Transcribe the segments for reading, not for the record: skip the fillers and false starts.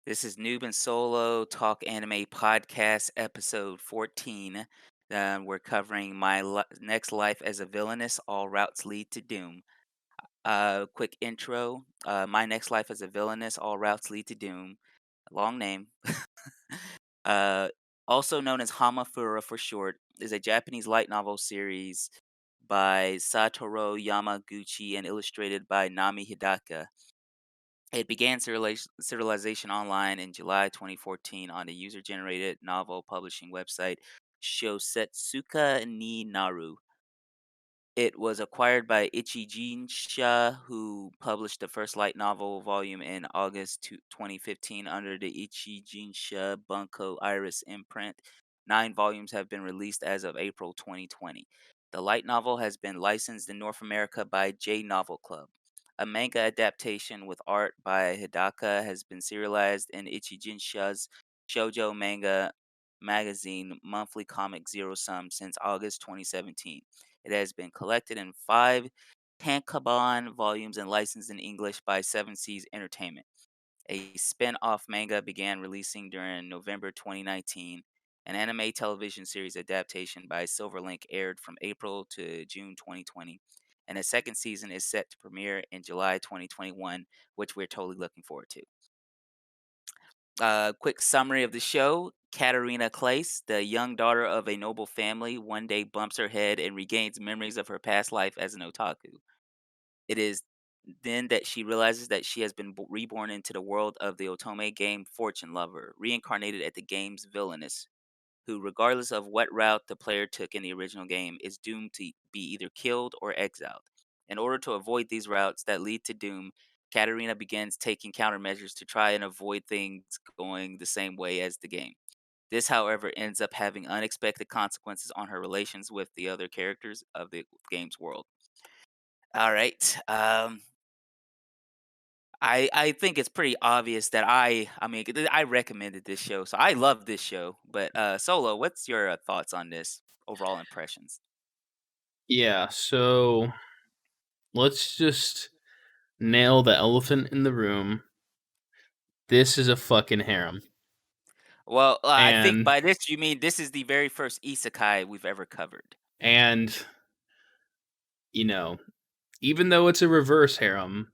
This is Noob and Solo Talk Anime Podcast, episode 14. We're covering next life as a villainess. All routes lead to doom. Quick intro. My next life as a villainess. All routes lead to doom. Long name. uh, Also known as Hamafura for short, is a Japanese light novel series by Satoru Yamaguchi and illustrated by Nami Hidaka. It began serialization online in July 2014 on the user-generated novel publishing website Shosetsuka ni Naru. It was acquired by Ichijinsha, who published the first light novel volume in August 2015 under the Ichijinsha Bunko Iris imprint. 9 volumes have been released as of April 2020. The light novel has been licensed in North America by J Novel Club. A manga adaptation with art by Hidaka has been serialized in Ichijinsha's shoujo manga magazine Monthly Comic Zero Sum since August 2017. It has been collected in 5 tankobon volumes and licensed in English by Seven Seas Entertainment. A spin-off manga began releasing during November 2019. An anime television series adaptation by Silverlink aired from April to June 2020, and a second season is set to premiere in July 2021, which we're totally looking forward to. Quick summary of the show. Katarina Claes, the young daughter of a noble family, one day bumps her head and regains memories of her past life as an otaku. It is then that she realizes that she has been reborn into the world of the Otome game Fortune Lover, reincarnated at the game's Villainess, who, regardless of what route the player took in the original game, is doomed to be either killed or exiled. In order to avoid these routes that lead to doom, Katarina begins taking countermeasures to try and avoid things going the same way as the game. This, however, ends up having unexpected consequences on her relations with the other characters of the game's world. All right. I think it's pretty obvious that I recommended this show, so I love this show. But Solo, what's your thoughts on this overall impressions? Yeah, so let's just nail the elephant in the room. This is a fucking harem. Well, I think And by this you mean this is the very first isekai we've ever covered. and you know, even though it's a reverse harem,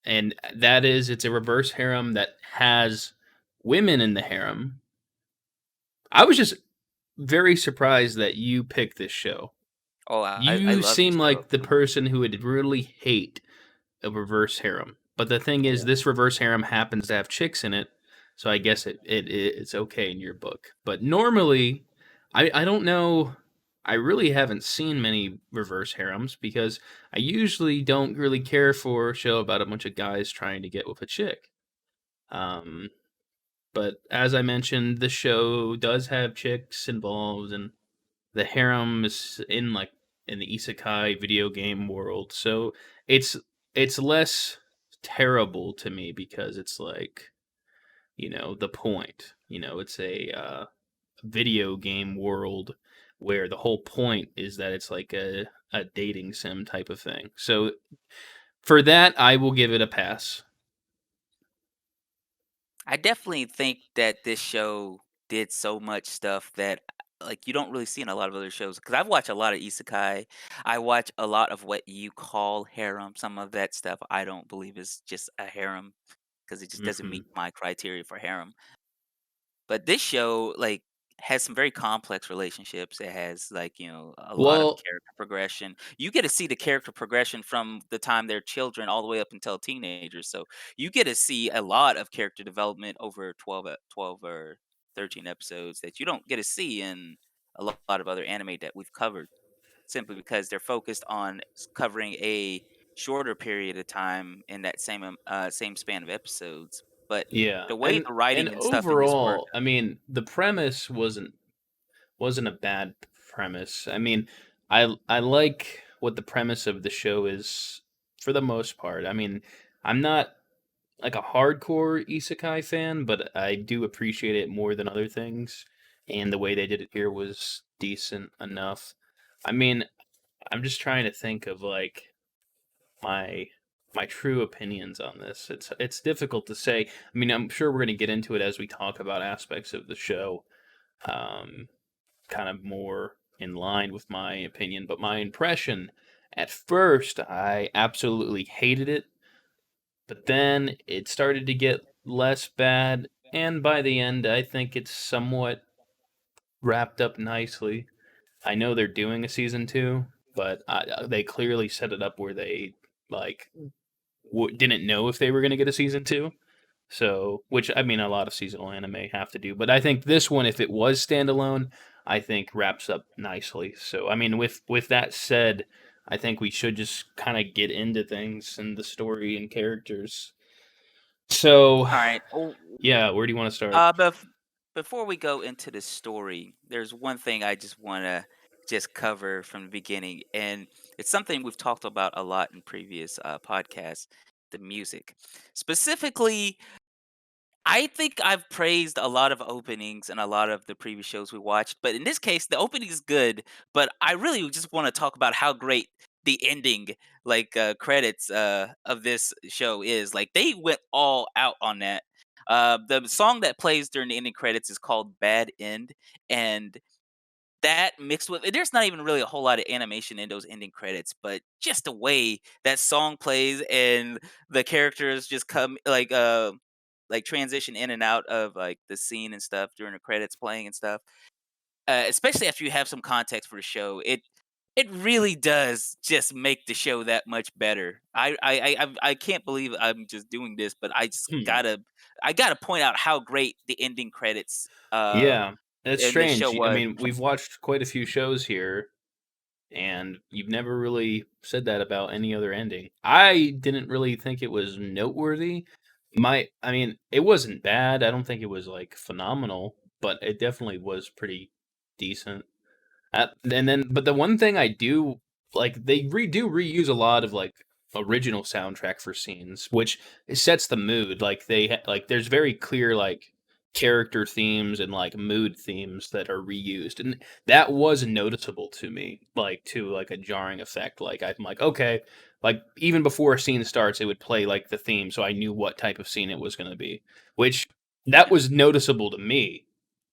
and it's a reverse harem that has women in the harem. I was just very surprised that you picked this show. Oh, I You love this seem show. like the person who would really hate a reverse harem. But the thing is, Yeah. this reverse harem happens to have chicks in it, so I guess it's okay in your book. But normally, I don't know. I really haven't seen many reverse harems because I usually don't really care for a show about a bunch of guys trying to get with a chick. Um, but as I mentioned, the show does have chicks involved, and the harem is in the isekai video game world. So it's it's less terrible to me because it's like, the point. It's a video game world where the whole point is that it's like a dating sim type of thing. So for that, I will give it a pass. I definitely think that this show did so much stuff that like you don't really see in a lot of other shows because I've watched a lot of isekai. I watch a lot of what you call harem. Some of that stuff I don't believe is just a harem because it just doesn't meet Hmm. my criteria for harem. But this show, like, has some very complex relationships. It has, like, a lot of Well, character progression. You get to see the character progression from the time they're children all the way up until teenagers. So you get to see a lot of character development over 12 or 13 episodes that you don't get to see in a lot of other anime that we've covered, simply because they're focused on covering a shorter period of time in that same span of episodes. But yeah, the way and the and writing and stuff in this work. overall, I mean, the premise wasn't a bad premise. I mean, I like what the premise of the show is for the most part. I mean, I'm not like a hardcore isekai fan, but I do appreciate it more than other things, and the way they did it here was decent enough. I mean, I'm just trying to think of like my my true opinions on this. It's difficult to say. I mean, I'm sure we're going to get into it as we talk about aspects of the show, um, kind of more in line with my opinion. But my impression, at first, I absolutely hated it, but then it started to get less bad, and by the end, I think it's somewhat wrapped up nicely. I know they're doing a season two, but they clearly set it up where they like didn't know if they were going to get a season two. So, which I mean, a lot of seasonal anime have to do, but I think this one, if it was standalone, I think wraps up nicely. So, I mean, with that said, I think we should just kind of get into things and the story and characters. So, All right. yeah, where do you want to start? But before we go into the story, there's one thing I just want to just cover from the beginning, and it's something we've talked about a lot in previous podcasts: the music. Specifically, I think I've praised a lot of openings and a lot of the previous shows we watched, but in this case, the opening is good. But I really just want to talk about how great the ending, like credits of this show is. Like they went all out on that. The song that plays during the ending credits is called "Bad End," and that mixed with there's not even really a whole lot of animation in those ending credits, but just the way that song plays and the characters just come like transition in and out of like the scene and stuff during the credits playing and stuff. Especially after you have some context for the show, it really does just make the show that much better. I can't believe I'm just doing this, but Hmm. I gotta point out how great the ending credits Yeah, it's in this show strange. I was. mean, we've watched quite a few shows here, and you've never really said that about any other ending. I didn't really think it was noteworthy. I mean, it wasn't bad. I don't think it was like phenomenal, but it definitely was pretty decent. And then, but the one thing I do like, they do reuse a lot of like original soundtrack for scenes, which it sets the mood. Like like there's very clear like character themes and like mood themes that are reused, and that was noticeable to me, like to like a jarring effect. Like I'm like, okay, like even before a scene starts, it would play like the theme, so I knew what type of scene it was going to be, which that was noticeable to me.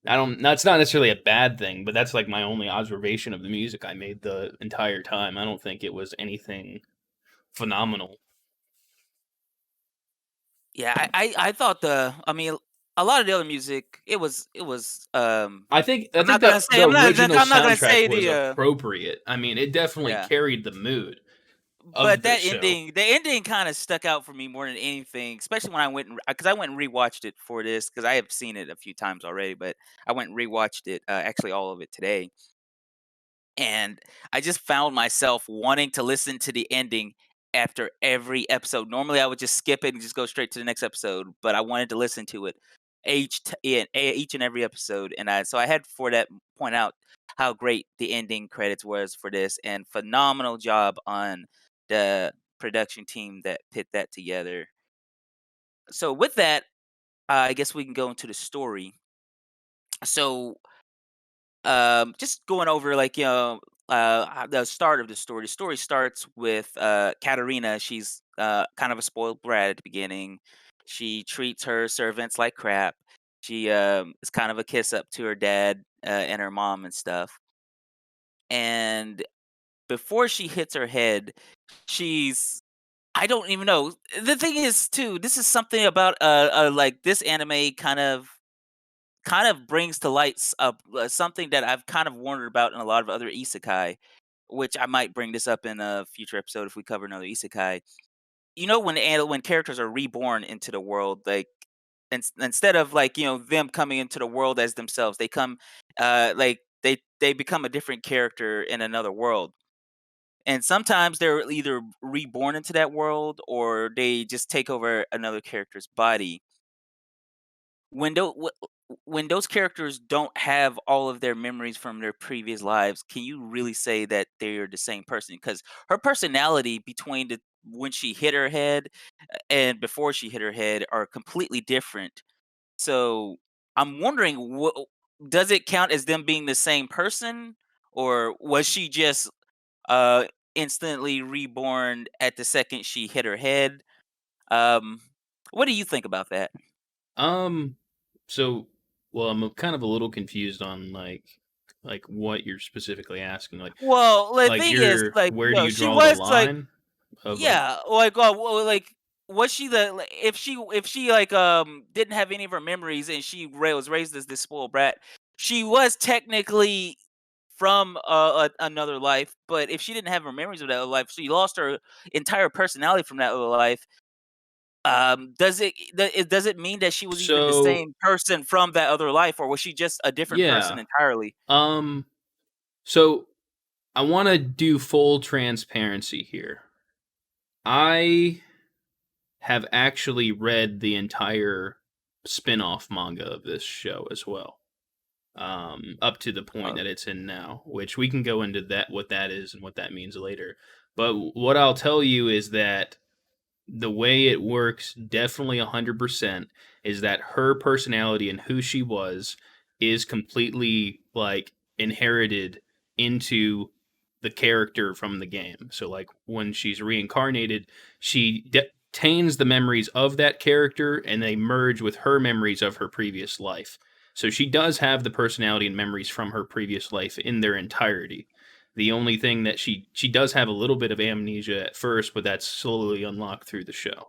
I don't. That's not necessarily a bad thing, but that's like my only observation of the music I made the entire time. I don't think it was anything phenomenal. Yeah, I thought I mean, a lot of the other music, I I'm think not gonna that say the original I'm not gonna soundtrack say was the appropriate. I mean, it definitely yeah, carried the mood of but the show. the ending kind of stuck out for me more than anything, especially when I went because I went and rewatched it for this because I have seen it a few times already, but I went and rewatched it actually all of it today. And I just found myself wanting to listen to the ending after every episode. Normally, I would just skip it and just go straight to the next episode, but I wanted to listen to it each and every episode. And so I had for that point out how great the ending credits was for this, and phenomenal job on the production team that put that together. So with that, I guess we can go into the story. So just going over like the start of the story. The story starts with Katerina. She's kind of a spoiled brat at the beginning. She treats her servants like crap. She is kind of a kiss up to her dad and her mom and stuff. And before she hits her head, she's I don't even know. The thing is too, this is something about like this anime kind of brings to light something that I've kind of wondered about in a lot of other isekai, which I might bring this up in a future episode if we cover another isekai. You know, when characters are reborn into the world, like instead of like them coming into the world as themselves, they come like they become a different character in another world. And sometimes they're either reborn into that world or they just take over another character's body when when those characters don't have all of their memories from their previous lives, can you really say that they're the same person? Because her personality between the when she hit her head and before she hit her head are completely different. So I'm wondering, does it count as them being the same person, or was she just instantly reborn at the second she hit her head. Um, what do you think about that? Um, so, well, I'm kind of a little confused on like what you're specifically asking. Well, the Like thing is, you're like, where do you she draw the was like, line of like yeah, like, well, like, was she the like, if she like didn't have any of her memories and she was raised as this spoiled brat, she was technically from another life. But if she didn't have her memories of that other life, she lost her entire personality from that other life. Does it mean that she was even the so same person from that other life, or was she just a different yeah. person entirely? Um, so I want to do full transparency here. I have actually read the entire spin-off manga of this show as well. Up to the point Uh, that it's in now, which we can go into that what that is and what that means later. But what I'll tell you is that the way it works, definitely 100%, is that her personality and who she was is completely like inherited into the character from the game. So like when she's reincarnated, she retains the memories of that character and they merge with her memories of her previous life. So she does have the personality and memories from her previous life in their entirety. The only thing that she does have a little bit of amnesia at first, but that's slowly unlocked through the show.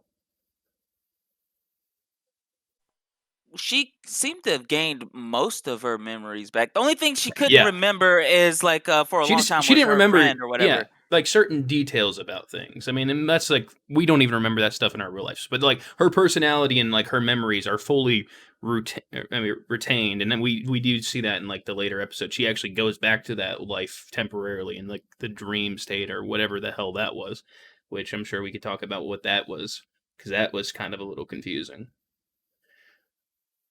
she seemed to have gained most of her memories back. The only thing she couldn't Yeah, remember is like for a long time she was didn't her remember, friend or yeah, whatever. like certain details about things. I mean, and that's like we don't even remember that stuff in our real lives. But like her personality and like her memories are fully retained, and then we do see that in like the later episode. She actually goes back to that life temporarily in like the dream state or whatever the hell that was, which I'm sure we could talk about what that was because that was kind of a little confusing.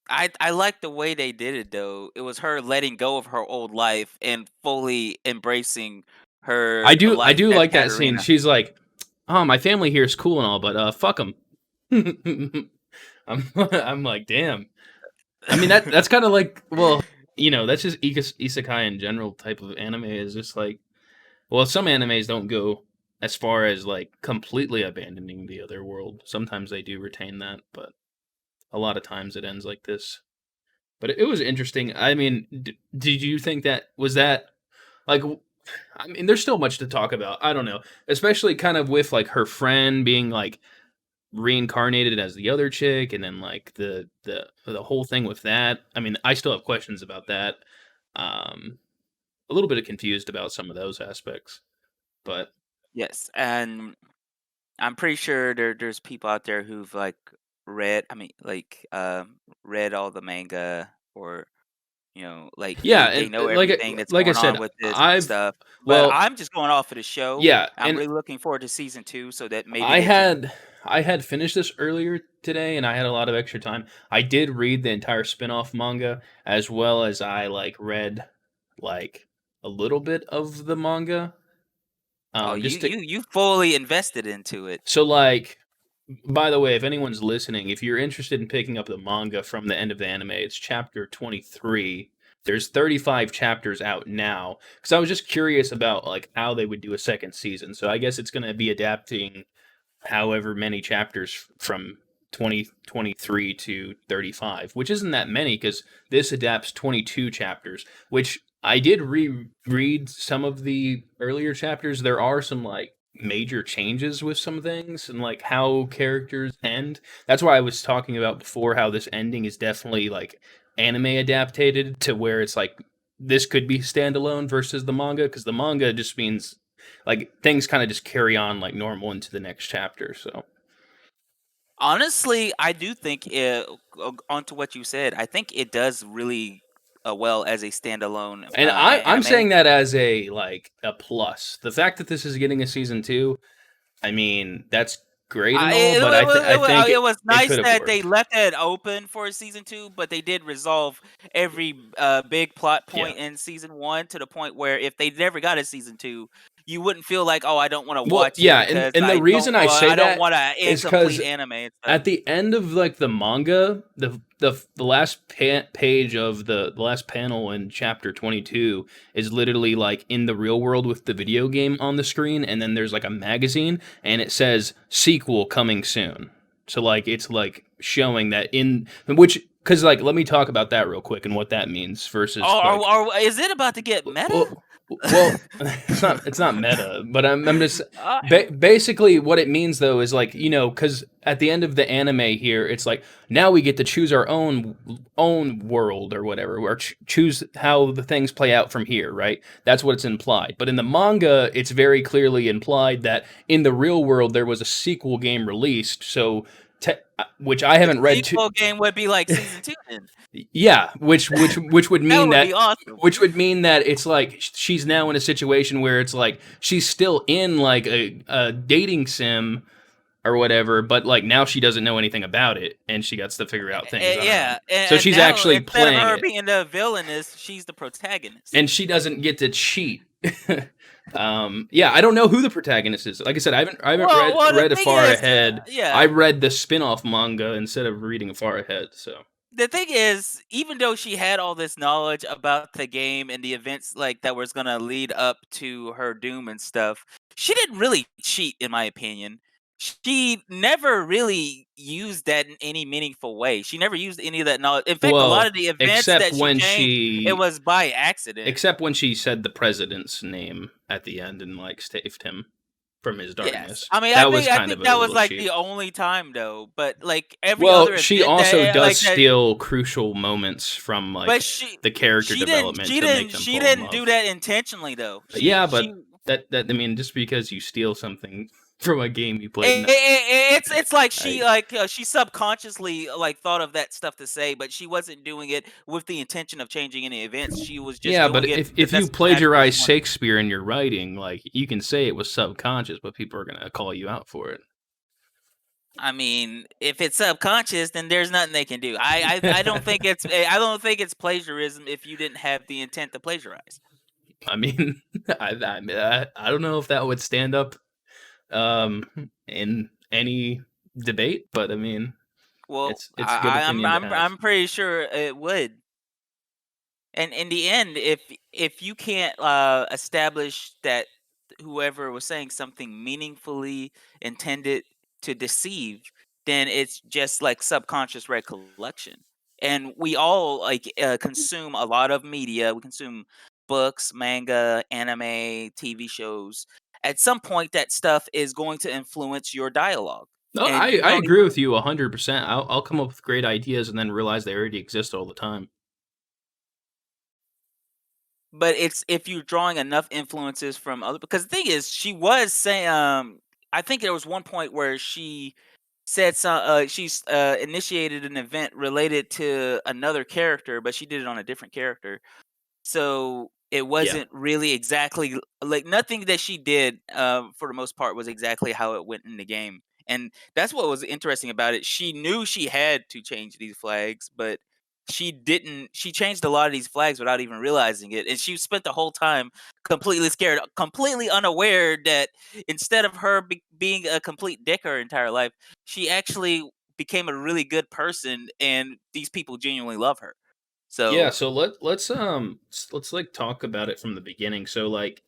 I like the way they did it though. It was her letting go of her old life and fully embracing her I life do as like that scene. Katarina. She's like, "Oh, my family here is cool and all, but fuck them." I'm like, damn. I mean that's kind of like, well, that's just isekai in general type of anime is just like, well, some animes don't go as far as like completely abandoning the other world. Sometimes they do retain that, but a lot of times it ends like this. But it was interesting. I mean, did you think that was that like I mean, there's still much to talk about. I don't know, especially kind of with like her friend being like reincarnated as the other chick, and then like the whole thing with that. I mean, I still have questions about that. Um, a little bit of confused about some of those aspects, but Yes, and I'm pretty sure there's people out there who've like read all the manga, or like yeah, they and know like everything that's like I going said, on with this I've stuff. But well, I'm just going off of the show. yeah, I'm and really looking forward to season 2 so that maybe I they can. had I had finished this earlier today and I had a lot of extra time. I did read the entire spin-off manga as well as I like read like a little bit of the manga. Oh, Just to you fully invested into it. so like by the way, if anyone's listening, if you're interested in picking up the manga from the end of the anime, it's chapter 23. There's 35 chapters out now because I was just curious about like how they would do a second season. So I guess it's going to be adapting however many chapters from 2023 to 35, which isn't that many because this adapts 22 chapters, which I did reread some of the earlier chapters. There are some like major changes with some things and like how characters end. That's why I was talking about before how this ending is definitely like anime adapted to where it's like this could be standalone versus the manga because the manga just means like things kind of just carry on like normal into the next chapter. So, Honestly, I do think onto what you said. I think it does really well as a standalone and I'm anime. saying that as a like a plus. The fact that this is getting a season two, I mean, that's great and all, but I think It was it nice could have that they worked. left it open for season 2, but they did resolve every big plot Yeah. point in season 1 to the point where if they never got a season 2, you wouldn't feel like, oh, I don't want to Well, watch it yeah, because and the reason I say I don't that want an is because incomplete anime and stuff. at the end of like the manga, the last page of the last panel in chapter 22 is literally like in the real world with the video game on the screen, and then there's like a magazine and it says sequel coming soon. So like it's like showing that in which because like let me talk about that real quick and what that means versus like Is it about to get meta? well, well, it's not meta, but I'm just Alright. basically what it means though is like because at the end of the anime here, it's like now we get to choose our own world or whatever, or choose how the things play out from here, right? That's what it's implied. But in the manga, it's very clearly implied that in the real world there was a sequel game released, so. Which I The haven't read to. sequel game would be like season 2 then. Yeah, which would That mean would be that awesome. it's like she's now in a situation where it's like she's still in like a dating sim or whatever, but like now she doesn't know anything about it and she gets to figure out things on her own. Yeah, So and she's now actually instead of playing her it, being the villainess, she's the protagonist. and she doesn't get to cheat. Yeah, I don't know who the protagonist is. Like I said, I haven't The read thing far is, ahead. I yeah, read the spin-off manga instead of reading far ahead. So the thing is, even though she had all this knowledge about the game and the events like that was gonna lead up to her doom and stuff, she didn't really cheat, in my opinion. She never really used that in any meaningful way. She never used any of that knowledge. In fact, a lot well, of the events that she changed, it was by accident. except when she said the president's name at the end and like saved him from his Yes. darkness. I mean, That was I kind think of a that was, little like, cheap. the only time, though, but, like, every Well, other she event also does like, that steal crucial moments from but like the character development to make them she fall in didn't do love. that intentionally, though. Yeah, but that I mean, just because you steal something from a game you played, It's like I she subconsciously, like, thought of that stuff to say, but she wasn't doing it with the intention of changing any events. She was just yeah, doing but it because if you that's naturally what she plagiarize wanted. Shakespeare in your writing, like you can say it was subconscious, but people are gonna call you out for I mean, if it's subconscious, then there's nothing they can do. I don't it. think I don't think it's plagiarism if you didn't have the intent to plagiarize. I mean, I don't know if that would stand up um, in any debate, but I mean, Well, it's a good opinion to have. I'm pretty sure it would. And in the end, if you can't establish that whoever was saying something meaningfully intended to deceive, then it's just like subconscious recollection. And we all like consume a lot of media. We consume books, manga, anime, TV shows. At some point, that stuff is going to influence your dialogue, No, and you I don't agree even. with you 100%. I'll come up with great ideas and then realize they already exist all the time. But it's if you're drawing enough influences from other, because the thing is, she was saying, I think there was one point where she said she's initiated an event related to another character, but she did it on a different character. So it Yeah. wasn't really exactly like nothing that she did for the most part was exactly how it went in the game. And that's what was interesting about it. She knew she had to change these flags, but she didn't. She changed a lot of these flags without even realizing it. And she spent the whole time completely scared, completely unaware that instead of her being a complete dick her entire life, she actually became a really good person and these people genuinely love her. Yeah, So so let's like talk about it from the beginning. So like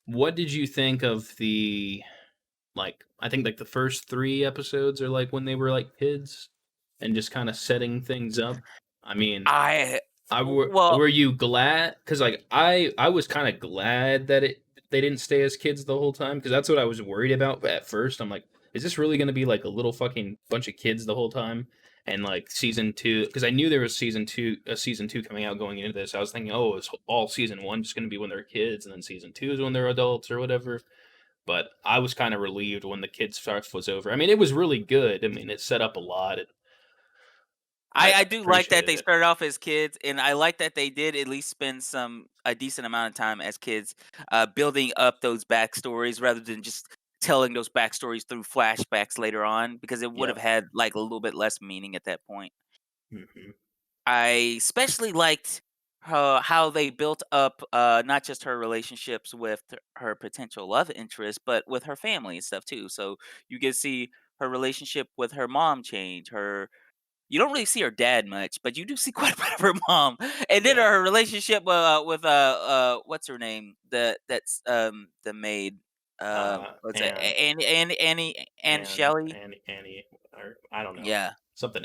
what did you think of the like I think like the first 3 episodes are like when they were like kids and just kind of setting things up? I mean, I were well, you glad? Because like I was kind of glad that they didn't stay as kids the whole time because that's what I was worried about at first. I'm like, is this really gonna be like a little fucking bunch of kids the whole time? And like season two, because I knew there was season two coming out going into this. I was thinking, oh, it's all season one just gonna be when they're kids, and then season two is when they're adults or whatever. But I was kind of relieved when the kids stuff was over. I mean, it was really good. I mean, it set up a lot. I I do like that appreciated they it. started off as kids, and I like that they did at least spend a decent amount of time as kids, building up those backstories rather than just telling those backstories through flashbacks later on, because it would Yeah. have had like a little bit less meaning at that point. Hmm. I especially liked. how they built up not just her relationships with her potential love interest, but with her family and stuff too. So you get to see her relationship with her mom change. Her You don't really see her dad much, but you do see quite a bit of her mom, and then Yeah. her relationship with what's her name? The maid. What's it? And Annie and Shelley. Annie, or I don't know, Yeah. something.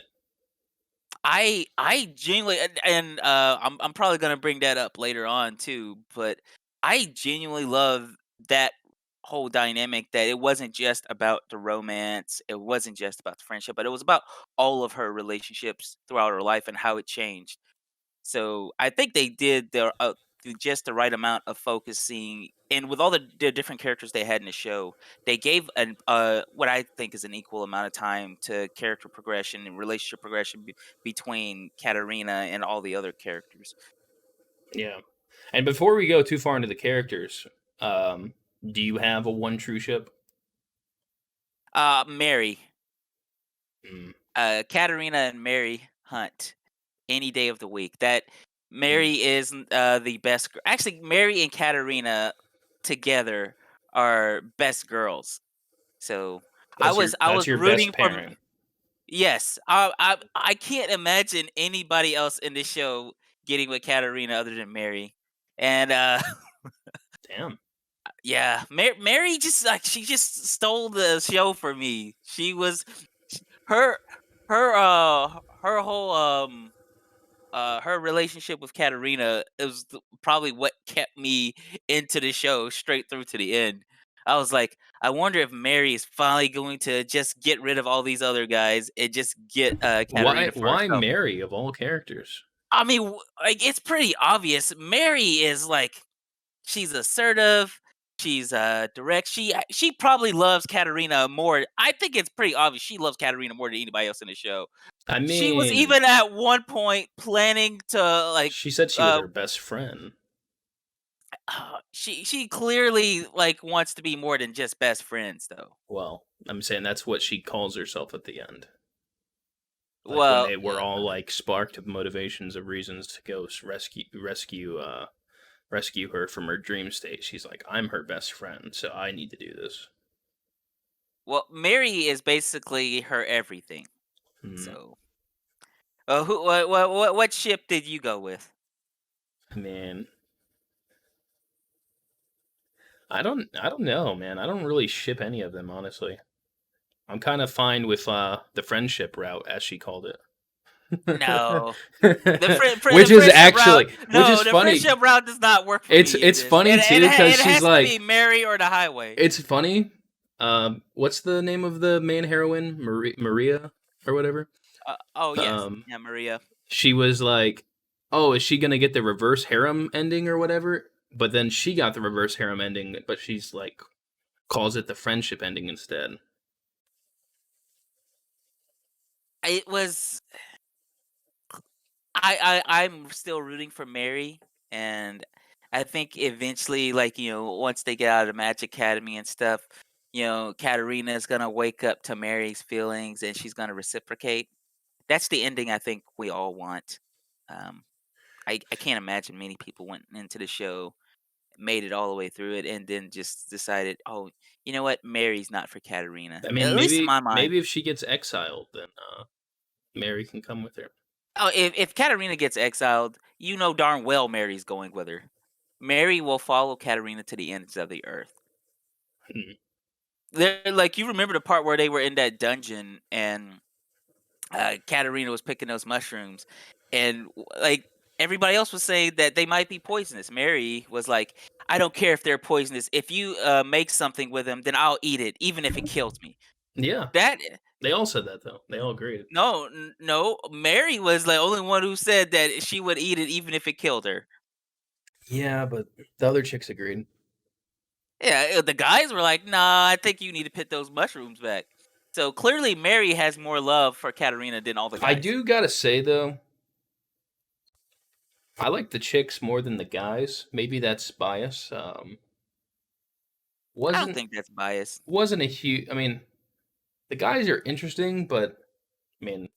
I genuinely and I'm probably gonna bring that up later on too, but I genuinely love that whole dynamic that it wasn't just about the romance, it wasn't just about the friendship, but it was about all of her relationships throughout her life and how it changed. So I think they did just the right amount of focusing, and with all the different characters they had in the show, they gave an what I think is an equal amount of time to character progression and relationship progression between Katarina and all the other characters. Yeah. And before we go too far into the characters, um, do you have a one true ship? Mary, Mm, Katarina and Mary Hunt any day of the week. That mm. Mary is the best. Actually, Mary and Katarina together are best girls. So I That's was your best rooting for pairing. yes. I can't imagine anybody else in this show getting with Katarina other than Mary. And Damn. yeah, Mary just like she just stole the show for me. She was her her whole her relationship with Katarina is probably what kept me into the show straight through to the end. I was like, I wonder if Mary is finally going to just get rid of all these other guys and just get Why Katarina for why herself. Mary of all characters? I mean, like it's pretty obvious. Mary is like she's assertive. She's direct. She probably loves Katarina more. I think it's pretty obvious she loves Katarina more than anybody else in the show. I She was mean, even at one point planning to like she said she was uh her best friend. she clearly like wants to be more than just best friends though. Well, I'm saying that's what she calls herself at the end. Like when Well, they were all like sparked of motivations of reasons to go rescue her from her dream state. She's like, I'm her best friend, so I need to do this. Mary is basically her everything. Hmm. So, what ship did you go with? Man, I don't know, man. I don't really ship any of them, honestly. I'm kind of fine with the friendship route, as she called it. No, the which is friendship route. actually which is No, the funny. friendship route does not work for It's me in it's this. funny too because It she's has to be like, Mary or the highway. it's funny. What's the name of the main heroine? Maria or whatever. Oh yes, Um, yeah, Maria. she was like, "Oh, is she gonna get the reverse harem ending or whatever?" But then she got the reverse harem ending, but she's like calls it the friendship ending instead. It was I'm still rooting for Mary, and I think eventually, like once they get out of the Match Academy and stuff, Katarina is gonna wake up to Mary's feelings, and she's gonna reciprocate. That's the ending I think we all want. Um, I can't imagine many people went into the show, made it all the way through it, and then just decided, oh, you know what, Mary's not for Katarina. I At mean, least in maybe my mind. maybe if she gets exiled, then Mary can come with her. Oh, if Katarina gets exiled, you know darn well Mary's going with her. Mary will follow Katarina to the ends of the earth. Hmm. They're like you remember the part where they were in that dungeon and Katarina was picking those mushrooms, and like everybody else was saying that they might be poisonous. Mary was like, "I don't care if they're poisonous. If you make something with them, then I'll eat it, even if it kills me." Yeah, That they all said that though. They all agreed. no. Mary was the only one who said that she would eat it, even if it killed her. Yeah, but the other chicks agreed. Yeah, the guys were like, "Nah, I think you need to put those mushrooms back." So clearly, Mary has more love for Katarina than all the I guys. do gotta say though, I like the chicks more than the guys. Maybe that's bias. I don't Wasn't think that's biased. wasn't a huge. I mean, the guys are interesting, but I mean,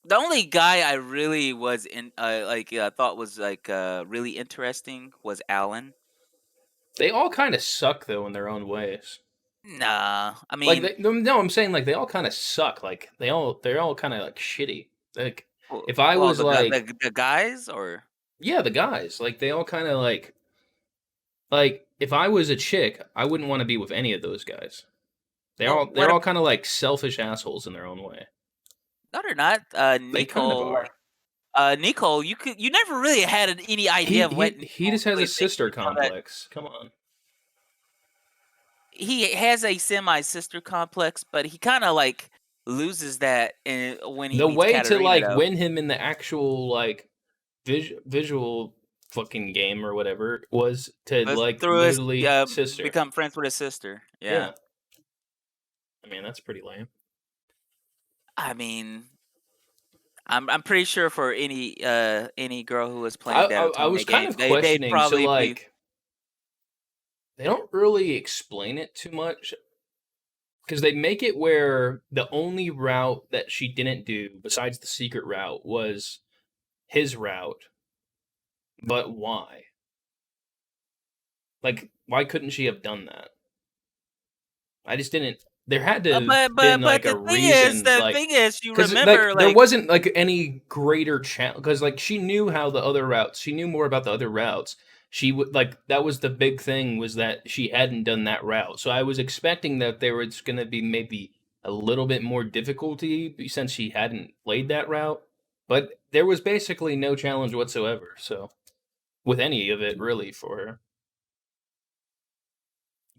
The only guy I really was thought was really interesting was Alan. They all kind of suck though in their own ways. Nah, I Like mean, no, I'm saying like they all kind of suck. Like they're all kind of like shitty. Like if I well, was like the guys or yeah, the guys like they all kind of like if I was a chick, I wouldn't want to be with any of those guys. well, They're what? all kind of like selfish assholes in their own way. No, they're not. They kind of are. Nicole, you never really had any idea of what He Nicole just has a really thinks sister until that complex. Come on. he has a semi sister complex, but he kind of like loses that when he The meets way to Katarina, like though. win him in the actual like visual fucking game or whatever was to Was like through his literally sister. become friends with his sister. Yeah, Yeah. I mean, that's pretty lame. I mean, I'm pretty sure for any girl who was playing that I Otome was kind game, of they'd questioning. So probably be. like, they don't really explain it too much because they make it where the only route that she didn't do besides the secret route was his route. But why? Like, why couldn't she have done that? I just didn't. There had to have been like a reason, The like thing is, you because like remember there like wasn't like any greater challenge because like she knew how the other routes. She knew more about the other routes. She would like that was the big thing was that she hadn't done that route. So I was expecting that there was going to be maybe a little bit more difficulty since she hadn't played that route. But there was basically no challenge whatsoever. So with any of it really for her.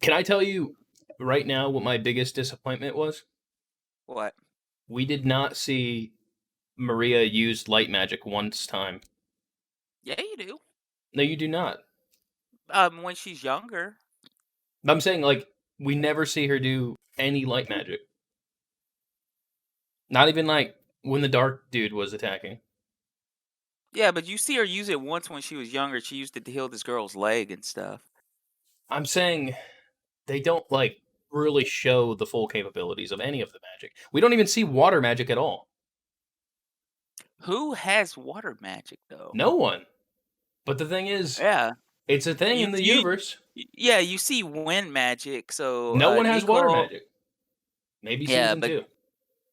Can I tell you right now what my biggest disappointment was? what? We did not see Maria use light magic once time. Yeah, you do. No, you do not. When she's younger. I'm saying like we never see her do any light magic. Not even like when the dark dude was attacking. Yeah, but you see her use it once when she was younger. She used it to heal this girl's leg and stuff. I'm saying they don't like really show the full capabilities of any of the magic. We don't even see water magic at all. Who has water magic though? No one. But the thing is, Yeah, it's a thing in the universe. yeah, you see wind magic. So No one has water Nicole, magic. Maybe yeah, season but 2.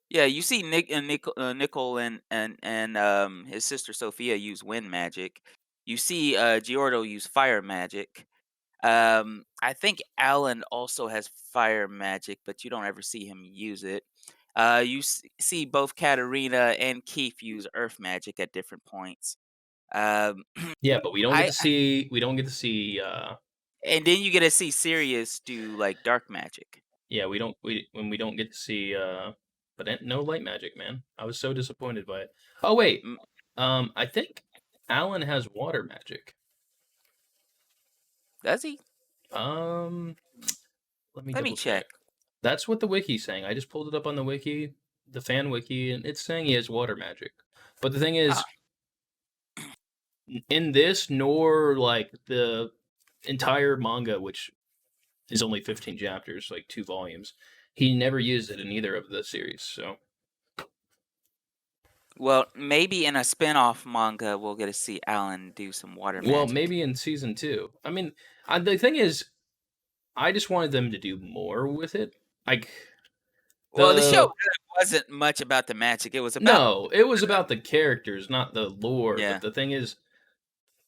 yeah, you see Nicole and his sister Sophia use wind magic. You see Giordo use fire magic. I think Alan also has fire magic, but you don't ever see him use it. See both Katarina and Keith use earth magic at different points. Um, Yeah, but I we don't get to see and then you get to see Sirius do like dark magic. yeah, we don't get to see no light magic, man. I was so disappointed by it. Oh wait. Mm, I think Alan has water magic. Does he? Um let me Let me double check. check. That's what the wiki's saying. I just pulled it up on the wiki, the fan wiki, and it's saying he has water magic. But the thing Ah, is, in this nor like the entire manga, which is only 15 chapters, like 2 volumes, he never used it in either of the series. So well, maybe in a spin-off manga we'll get to see Alan do some water well, magic. maybe in season 2. I mean, the thing is, I just wanted them to do more with it. Like Well, the show the really wasn't much about the magic. It was about no, it was about the characters, not the lore. But yeah. the thing is,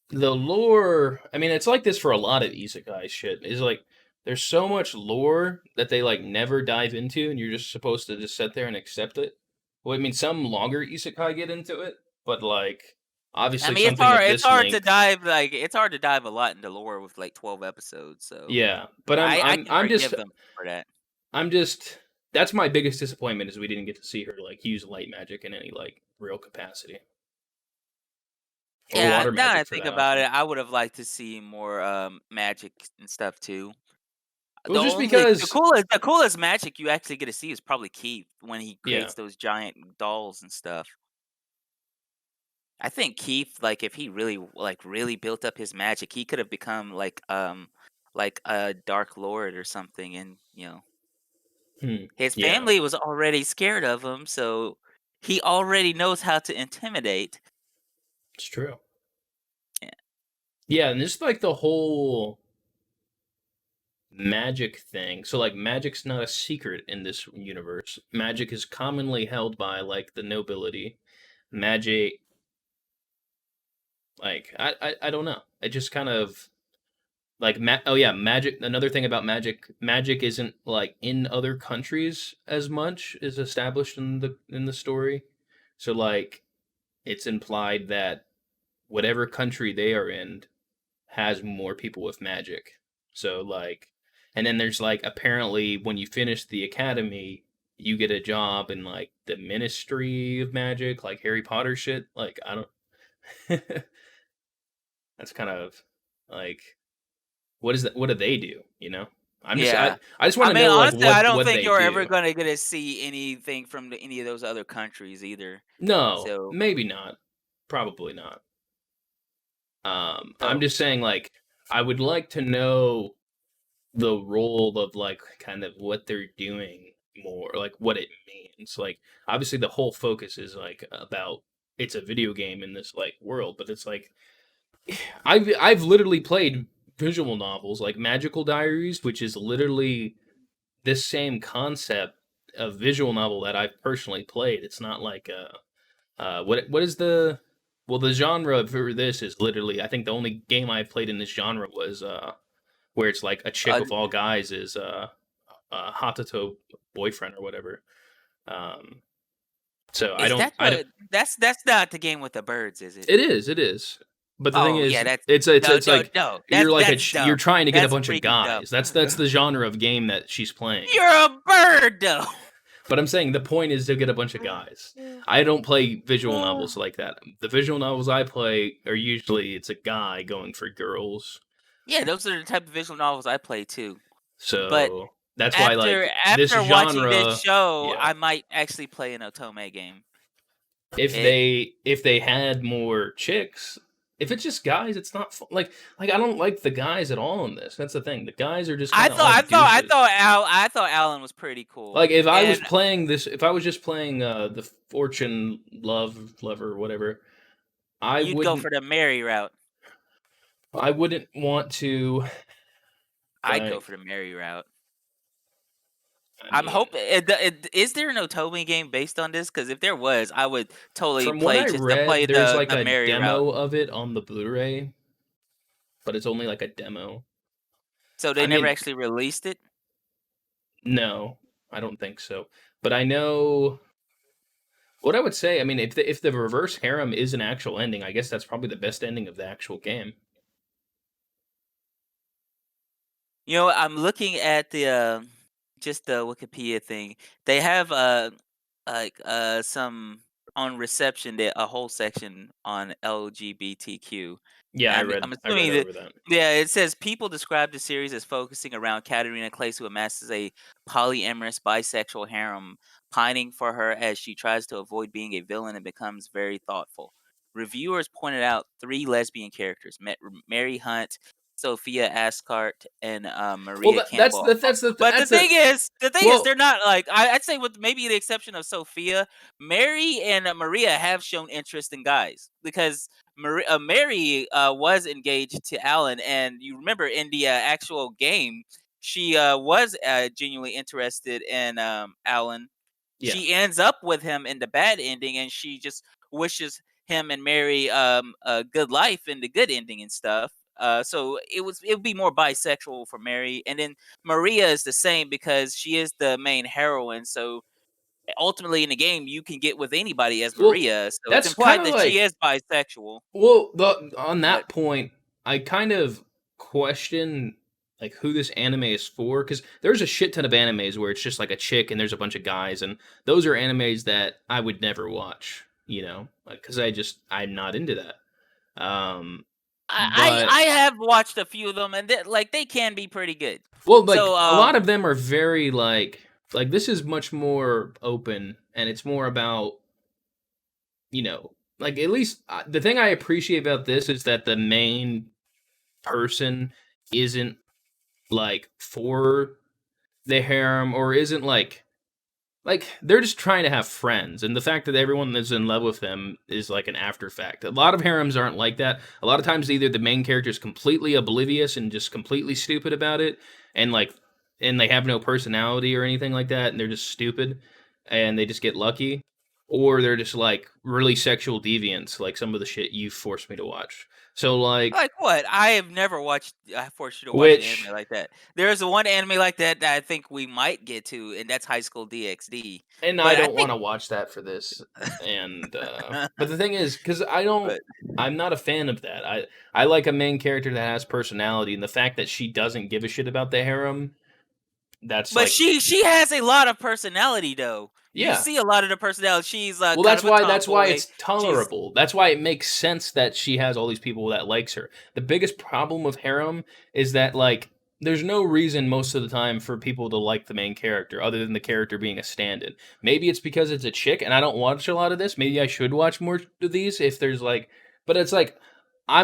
the lore. I mean, it's like this for a lot of isekai shit. Is like there's so much lore that they like never dive into, and you're just supposed to just sit there and accept it. Well, I mean, some longer isekai get into it, but like I obviously mean, something of it's this hard to length. dive it's hard to dive a lot into lore with like 12 episodes. So Yeah, but I can forgive them for that. I'm just that's my biggest disappointment is we didn't get to see her like use light magic in any like real capacity or Yeah, water now that I magic for think that about matter. it, I would have liked to see more magic and stuff too. Well, just because The coolest magic you actually get to see is probably Keith when he yeah. creates those giant dolls and stuff. I think Keith, like if he really built up his magic, he could have become like a Dark Lord or something, and Hmm. his Yeah. family was already scared of him, so he already knows how to intimidate. It's true. Yeah. Yeah, and just like the whole magic thing. So like magic's not a secret in this universe. Magic is commonly held by like the nobility. Magic like I don't know. It just kind of like oh yeah, magic another thing about magic isn't like in other countries as much is established in the story. So like it's implied that whatever country they are in has more people with magic. So like, and then there's like apparently when you finish the academy, you get a job in like the Ministry of Magic, like Harry Potter shit. Like I don't. That's kind of like what is that? What do they do? You know, Yeah. I just want I to mean, know like honestly, I don't what think they you're ever do. gonna get to see anything from any of those other countries either. No, So, maybe not. Probably not. I'm so just saying like I would like to know the role of like kind of what they're doing more like what it means like obviously the whole focus is like about it's a video game in this like world but it's like I've literally played visual novels like Magical Diaries which is literally this same concept of visual novel that I've personally played. It's not like what is the well the genre for this is literally I think the only game I played in this genre was where it's like a chick uh, with all guys is Hatato boyfriend or whatever. Um, so is that I don't. that's not the game with the birds, is it? It is. But the thing Oh yeah, is, that's it's like no. you're like That's you're dumb. trying to get a That's bunch of freaking dumb. guys. That's the genre of game that she's playing. You're a bird, though. But I'm saying the point is to get a bunch of guys. I don't play visual novels like that. The visual novels I play are usually it's a guy going for girls. Yeah, those are the type of visual novels I play too. But So that's why after like this after watching this genre, show, yeah. I might actually play an Otome game. It If they had more chicks, if it's just guys, it's not like I don't like the guys at all in this. That's the thing. The guys are just kind of all douches. I thought Alan was pretty cool. Like if I was And playing this, if I was just playing the Fortune Lover whatever, I you'd go wouldn't for the Mary route. I wouldn't want to I'd go like for the Mary route. I I'm mean hoping. Is there an Otome game based on this? Because if there was, I would totally from what play I just to play read, there's like the a Mary route. demo of it on the Blu-ray, but it's only like a demo. So they I never mean, actually released it. no, I don't think so. But I know what I would say. I mean, if the reverse harem is an actual ending, I guess that's probably the best ending of the actual game. You know, I'm looking at the just the Wikipedia thing. They have like some on reception there a whole section on LGBTQ. Yeah, And I'm I read assuming that over that. yeah, it says people describe the series as focusing around Katerina Clace who amasses a polyamorous bisexual harem, pining for her as she tries to avoid being a villain and becomes very thoughtful. Reviewers pointed out three lesbian characters: Mary Hunt, Sophia Ascart, and Well, Maria Campbell. But that's the the thing is, well, they're not like I'd say with maybe the exception of Sophia, Mary and Maria have shown interest in guys because Mary was engaged to Alan, and you remember in the actual game, she was genuinely interested in Alan. yeah. She ends up with him in the bad ending, and she just wishes him and Mary a good life and the good ending and stuff. So it would be more bisexual for Mary, and then Maria is the same because she is the main heroine. So ultimately in the game, you can get with anybody as Well, Maria. So it's that's kind implied of that she like is bisexual. well, on But that point, I kind of question like who this anime is for because there's a shit ton of animes where it's just like a chick and there's a bunch of guys, and those are animes that I would never watch. You know, because I'm not into that. But I have watched a few of them, and they can be pretty good. well, like So a lot of them are very like this is much more open and it's more about you know like at least the thing I appreciate about this is that the main person isn't like for the harem or isn't like, they're just trying to have friends, and the fact that everyone is in love with them is, like, an after fact. A lot of harems aren't like that. A lot of times, either the main character is completely oblivious and just completely stupid about it, and, like and they have no personality or anything like that, and they're just stupid, and they just get lucky, or they're just, like, really sexual deviants, like some of the shit you forced me to watch. So, like Like what? I have never watched I forced you to watch an which anime like that. There's one anime like that that I think we might get to, and that's High School DxD. and I But I don't think wanna watch that for this, and, but the thing is, because I don't but I'm not a fan of that. I like a main character that has personality, and the fact that she doesn't give a shit about the harem, that's but like she has a lot of personality though. You yeah. see a lot of the personality. She's, Well, kind of a that's why tomboy. it's She's tolerable. That's why it makes sense that she has all these people that likes her. The biggest problem with harem is that, like, there's no reason most of the time for people to like the main character other than the character being a stand-in. Maybe it's because it's a chick and I don't watch a lot of this. Maybe I should watch more of these if there's, like but it's like, I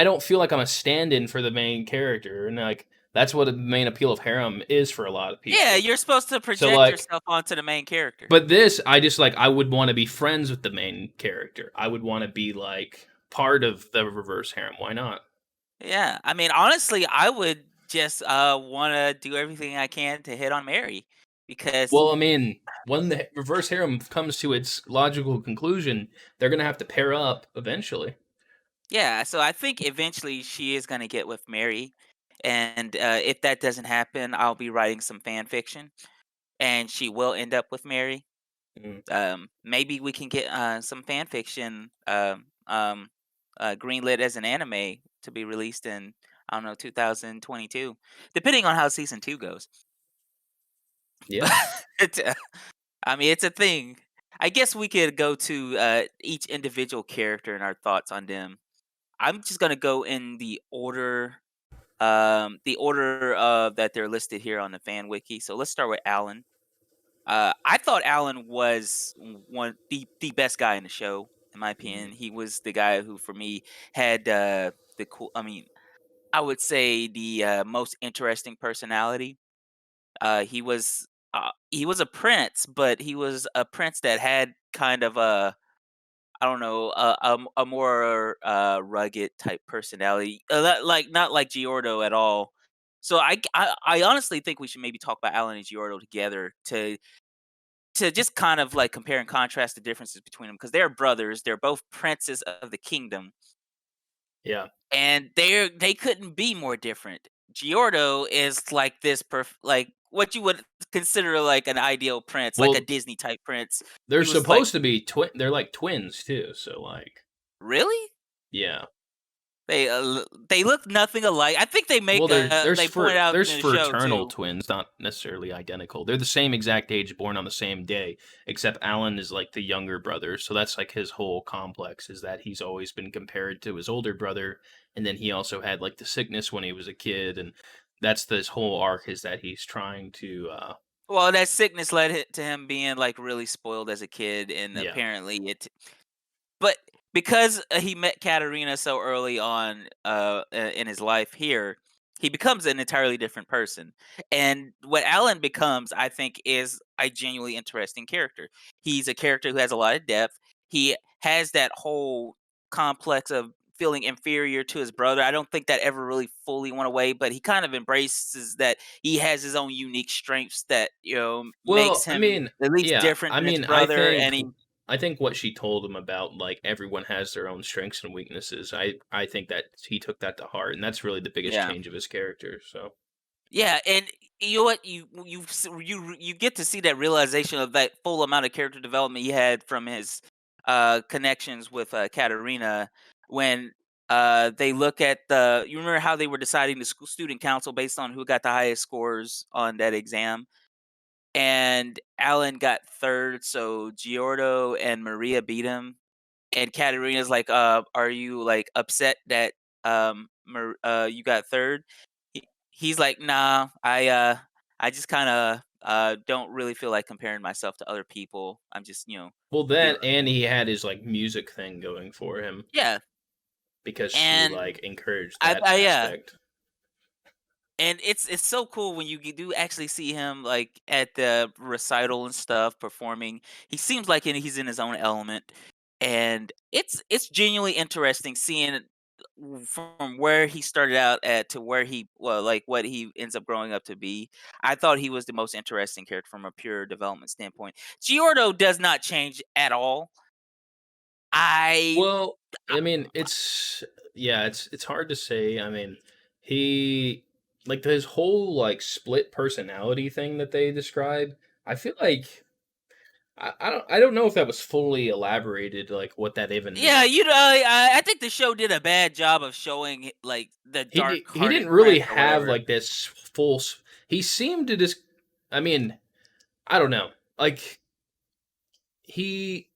don't feel like I'm a stand-in for the main character, and, like, that's what the main appeal of harem is for a lot of yeah, people. you're supposed to So, project like yourself onto the main character. but this, I just like I would wanna be friends with the main character. I would wanna be, like, part of the reverse harem. Why not? Yeah, I mean, honestly, I would just want to do everything I can to hit on Mary because Well, I mean, when the reverse harem comes to its logical conclusion, they're gonna have to pair up eventually. yeah, so I think eventually she is going to get with Mary, and if that doesn't happen, I'll be writing some fan fiction, and she will end up with Mary. Mm, Maybe we can get some fan fiction greenlit as an anime to be released in I don't know 2022, depending on how season two goes. yeah. But I mean, it's a thing. I guess we could go to each individual character and our thoughts on them. I'm just gonna go in the order that they're listed here on the fan wiki. So let's start with Alan. I thought Alan was one the best guy in the show, in my opinion. Mm, He was the guy who, for me, had the cool. I mean, I would say the most interesting personality. He was a prince, but he was a prince that had kind of a I don't know a more rugged type personality, like not like Giordo at all. So I honestly think we should maybe talk about Alan and Giordo together to just kind of like compare and contrast the differences between them because they're brothers. They're both princes of the kingdom, yeah. and they couldn't be more different. Giordo is like like what you would consider like an ideal prince, like a Well, Disney type prince. they're He was like, supposed to be they're like twins too, so, like really? yeah. They look nothing alike. I think Well, they point out there's in the show fraternal too. twins, not necessarily identical. They're the same exact age, born on the same day, except Alan is like the younger brother. So that's like his whole complex is that he's always been compared to his older brother, and then he also had like the sickness when he was a kid, and that's this whole arc is that he's trying to Well, that sickness led to him being like really spoiled as a kid, and yeah. apparently it but because he met Katarina so early on in his life here, he becomes an entirely different person. And what Alan becomes, I think, is a genuinely interesting character. He's a character who has a lot of depth. He has that whole complex of feeling inferior to his brother. I don't think that ever really fully went away, but he kind of embraces that he has his own unique strengths that, makes Well, I him mean, at least yeah, different I than his mean, brother. And he I think what she told him about like everyone has their own strengths and weaknesses. I think that he took that to heart, and that's really the biggest yeah. change of his character. So Yeah, and you know what? You get to see that realization of that full amount of character development he had from his connections with Katarina when they look at the. You remember how they were deciding the school student council based on who got the highest scores on that exam, and Alan got third, so Giordo and Maria beat him, and Katerina's like, "Are you like upset that you got third?" He's like, "Nah, I just kind of don't really feel like comparing myself to other people. I'm just well, feel that and he had his like music thing going for him yeah." because she And like encouraged that yeah, aspect. And it's so cool when you do actually see him like at the recital and stuff performing. He seems like he's in his own element, and it's genuinely interesting seeing from where he started out at to where he well like what he ends up growing up to be. I thought he was the most interesting character from a pure development standpoint. Giordo does not change at all. I Well, I mean, it's yeah, it's hard to say. I mean, he like his whole like split personality thing that they describe. I feel like I don't know if that was fully elaborated, like what that even Yeah, meant. I think the show did a bad job of showing like the He dark-hearted didn't really prince or have whatever. like this full. He seemed to just. I mean, I don't know. Like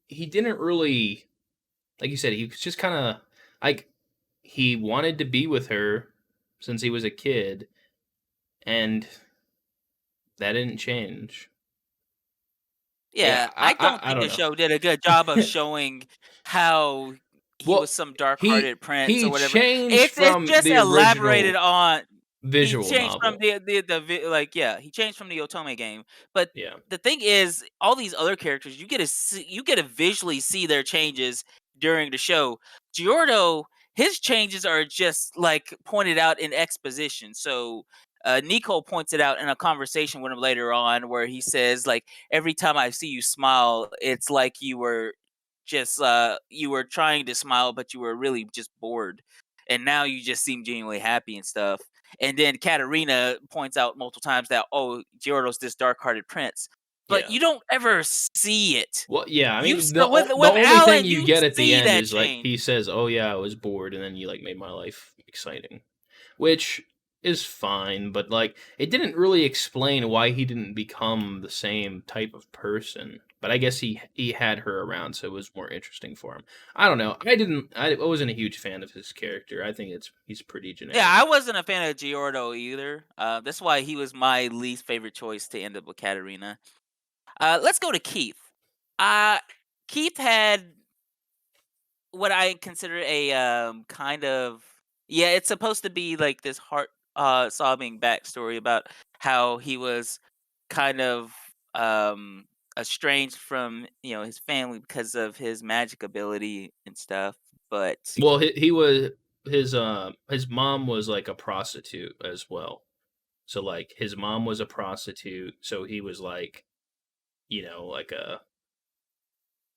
he didn't really like you said. He was just kind of like he wanted to be with her since he was a kid, and that didn't change. Yeah, Yeah, I don't I think don't the know. show did a good job of showing how he was Well, some he dark-hearted prince or he whatever. changed It's from just the elaborated original on. He visual changed from novel. like yeah, he changed from the Otome game. But Yeah. the thing is, all these other characters, you get to visually see their changes during the show. Giordo, his changes are just like pointed out in exposition. So Nico points it out in a conversation with him later on, where he says like every time I see you smile, it's like you were trying to smile, but you were really just bored. And now you just seem genuinely happy and stuff. And then Katarina points out multiple times that oh, Giordo's this dark-hearted prince, but Yeah. you don't ever see it. Well, yeah, I You mean, s- the with only thing Alan, you you get at the see end that is like change. he says, "Oh yeah, I was bored," and then you like made my life exciting, which is fine, but like it didn't really explain why he didn't become the same type of person. But I guess he had her around, so it was more interesting for him. I don't know. I wasn't a huge fan of his character. I think he's pretty Yeah, generic. I wasn't a fan of Giordo either. That's why he was my least favorite choice to end up with Katarina. Let's go to Keith. Uh, Keith had what I consider a kind of yeah, it's supposed to be like this heart sobbing backstory about how he was kind of um estranged from his family because of his magic ability and stuff. But Well, he was his mom was like a prostitute as well. So like his mom was a prostitute, so he was like, like a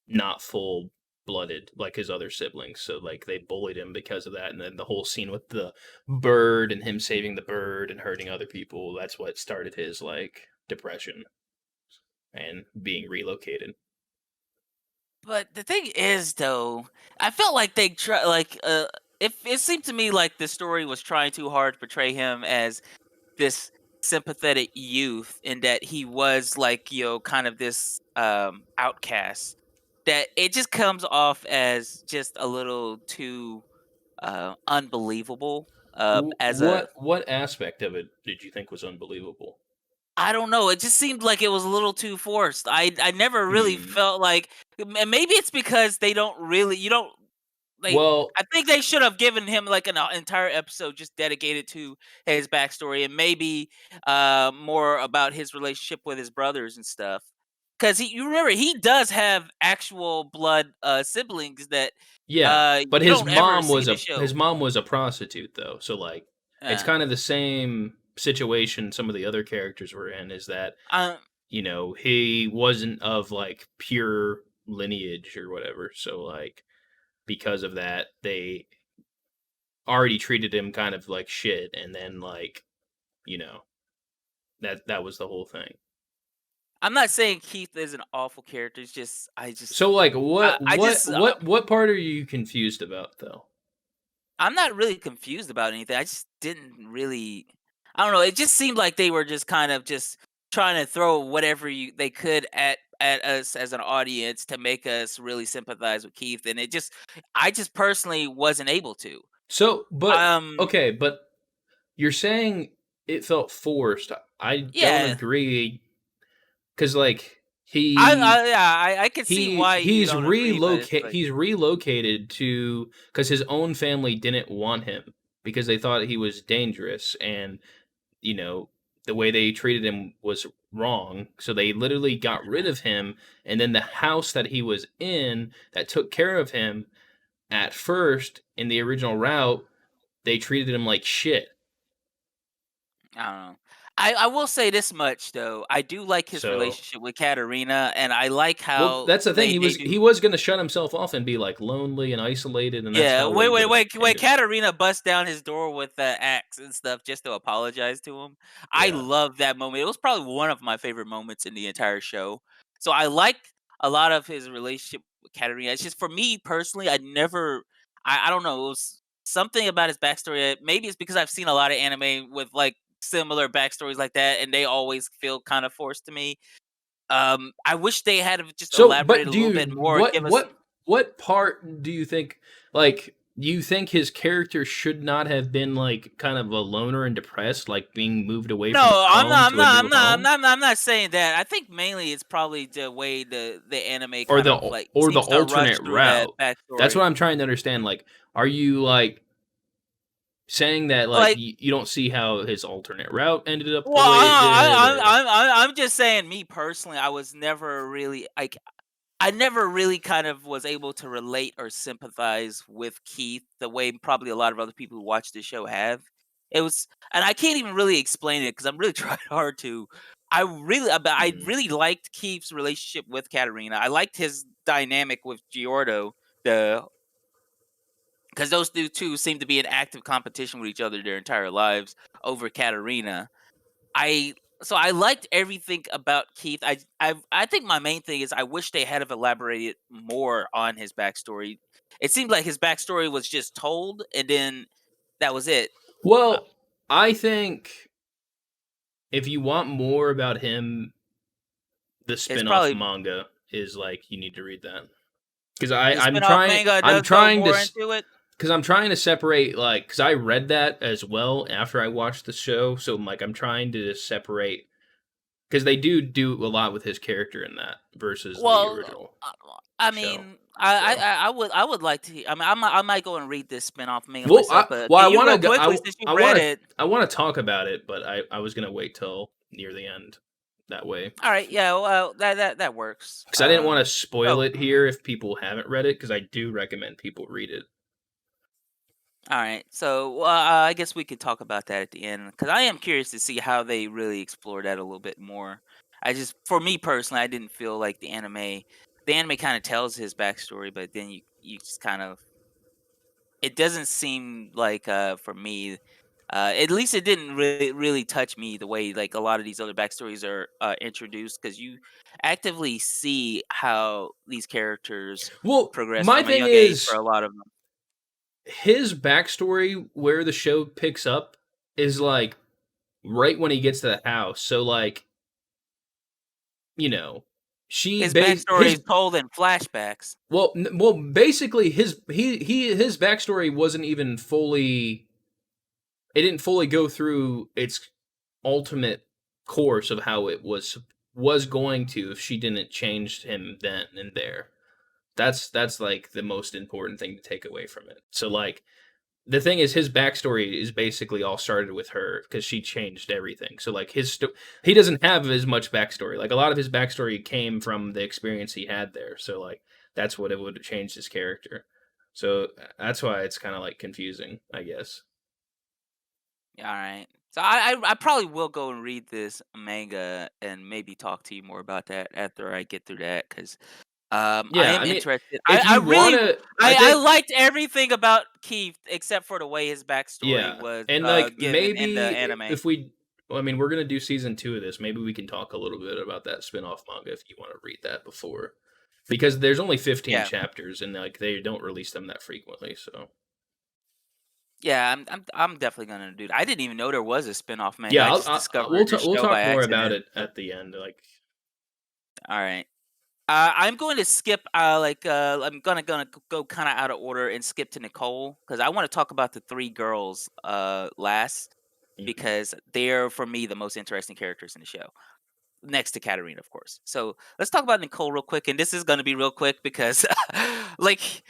not full blooded like his other siblings. So like they bullied him because of that, and then the whole scene with the bird and him saving the bird and hurting other people, that's what started his like depression and being relocated. but the thing is though, I felt like they try like it seemed to me like the story was trying too hard to portray him as this sympathetic youth, in that he was like kind of this outcast, that it just comes off as just a little too unbelievable as a What aspect of it did you think was unbelievable? I don't know, it just seemed like it was a little too forced. I never really Hmm. felt like, and maybe it's because they don't really you don't like Well, I think they should have given him like an entire episode just dedicated to his backstory, and maybe more about his relationship with his brothers and stuff. Because you remember he does have actual blood siblings that yeah, but you don't ever see in the his show. mom was a prostitute though. So like it's Uh, kind of the same situation some of the other characters were in, is that um, he wasn't of like pure lineage or whatever. So like because of that, they already treated him kind of like shit, and then like you know that was the whole thing. I'm not saying Keith is an awful character. It's just So like I just what part are you confused about though? I'm not really confused about anything. I just didn't really. I don't know. It just seemed like they were just kind of just trying to throw whatever they could at us as an audience to make us really sympathize with Keith, and I just personally wasn't able to. So but Um, okay, but you're saying it felt forced. I don't yeah, agree because like he yeah, I can see why you don't agree, but it's like he's relocated to because his own family didn't want him because they thought he was dangerous, and you know, the way they treated him was wrong. So they literally got rid of him. And then the house that he was in that took care of him at first in the original route, they treated him like shit. I don't know. I will say this much though. I do like his So, relationship with Katarina, and I like well, how that's the thing. they He do. was going to shut himself off and be like lonely and isolated, and that's Yeah, how it wait, would wait, have wait, wait. ended. Katarina busts down his door with the axe and stuff just to apologize to him. I Yeah. love that moment. It was probably one of my favorite moments in the entire show. So I like a lot of his relationship with Katarina. It's just for me personally, I don't know. It was something about his backstory. Maybe it's because I've seen a lot of anime with like similar backstories like that, and they always feel kind of forced to me. I wish they had have just So, elaborated but a do little you bit more. Give us what part do you think like you think his character should not have been like kind of a loner and depressed, like being moved away No, from his I'm home not. I'm to a not. new I'm not. I'm home, not. I'm not saying that. I think mainly it's probably the way the anime or kind of like the seems to rush alternate through that route? That's backstory. what I'm trying to understand. Like, are you like saying that like Like, you don't see how his alternate route ended up well, the way it did, or I'm just saying. Me personally, I was never really like. I never really kind of was able to relate or sympathize with Keith the way probably a lot of other people who watch the show have. It was, and I can't even really explain it because I'm really trying hard to. I Mhm. really liked Keith's relationship with Katarina. I liked his dynamic with Giordo, the because those two seem to be in active competition with each other their entire lives over Katarina. I so I liked everything about Keith. I think my main thing is I wish they had have elaborated more on his backstory. It seemed like his backstory was just told, and then that was it. Uh, Well, I think if you want more about him, the It's spin-off probably manga is like you need to read that. Because the spin-off manga I'm does go trying to more into it. because I'm trying to separate like because I read that as well after I watched the show, so like I'm trying to separate because they do a lot with his character in that versus the Well, original I show. mean, So I would like to. I mean, I might go and read this spin-off manga well, myself. But well, can I you want real to go. quickly since you read it? I want to talk about it, but I was gonna wait till near the end that way All right, yeah, well, that works. because I didn't want to spoil So it here if people haven't read it because I do recommend people read it. all right. So, well, I guess we could talk about that at the end because I am curious to see how they really explore that a little bit more. For me personally, I didn't feel like the anime kind of tells his backstory, but then you just kind of, it doesn't seem like, for me, at least it didn't really touch me the way like a lot of these other backstories are introduced because you actively see how these characters Well, progress my from a thing young age for is a lot of them. his backstory where the show picks up is like right when he gets to the house. So like, you know, His backstory is his told in flashbacks. well basically his backstory wasn't even fully it didn't fully go through its ultimate course of how it was going to if she didn't change him then and there. That's like the most important thing to take away from it. So like the thing is his backstory is basically all started with her because she changed everything. So like he doesn't have as much backstory. Like a lot of his backstory came from the experience he had there. So like that's what it would have changed his character. So that's why it's kind of like confusing, I guess. Yeah, all right. So I probably will go and read this manga and maybe talk to you more about that after I get through that because I Yeah, am I mean, interested. if I you really want to, I liked everything about Keith except for the way his backstory yeah, was and like given in the maybe anime. if we, well, I mean, we're gonna do season 2 of this. Maybe we can talk a little bit about that spin-off manga if you want to read that before, because there's only 15 Yeah, chapters and like they don't release them that frequently. So yeah, I'm definitely gonna do that. I didn't even know there was a spin-off manga. yeah, I just we'll discovered this we'll show by talk more about accident. it at the end. Like, All right. I'm going to skip. I'm gonna go kind of out of order and skip to Nicole because I want to talk about the three girls last mhm. because they're for me the most interesting characters in the show, next to Katarina, of course. So let's talk about Nicole real quick, and this is gonna be real quick because, like,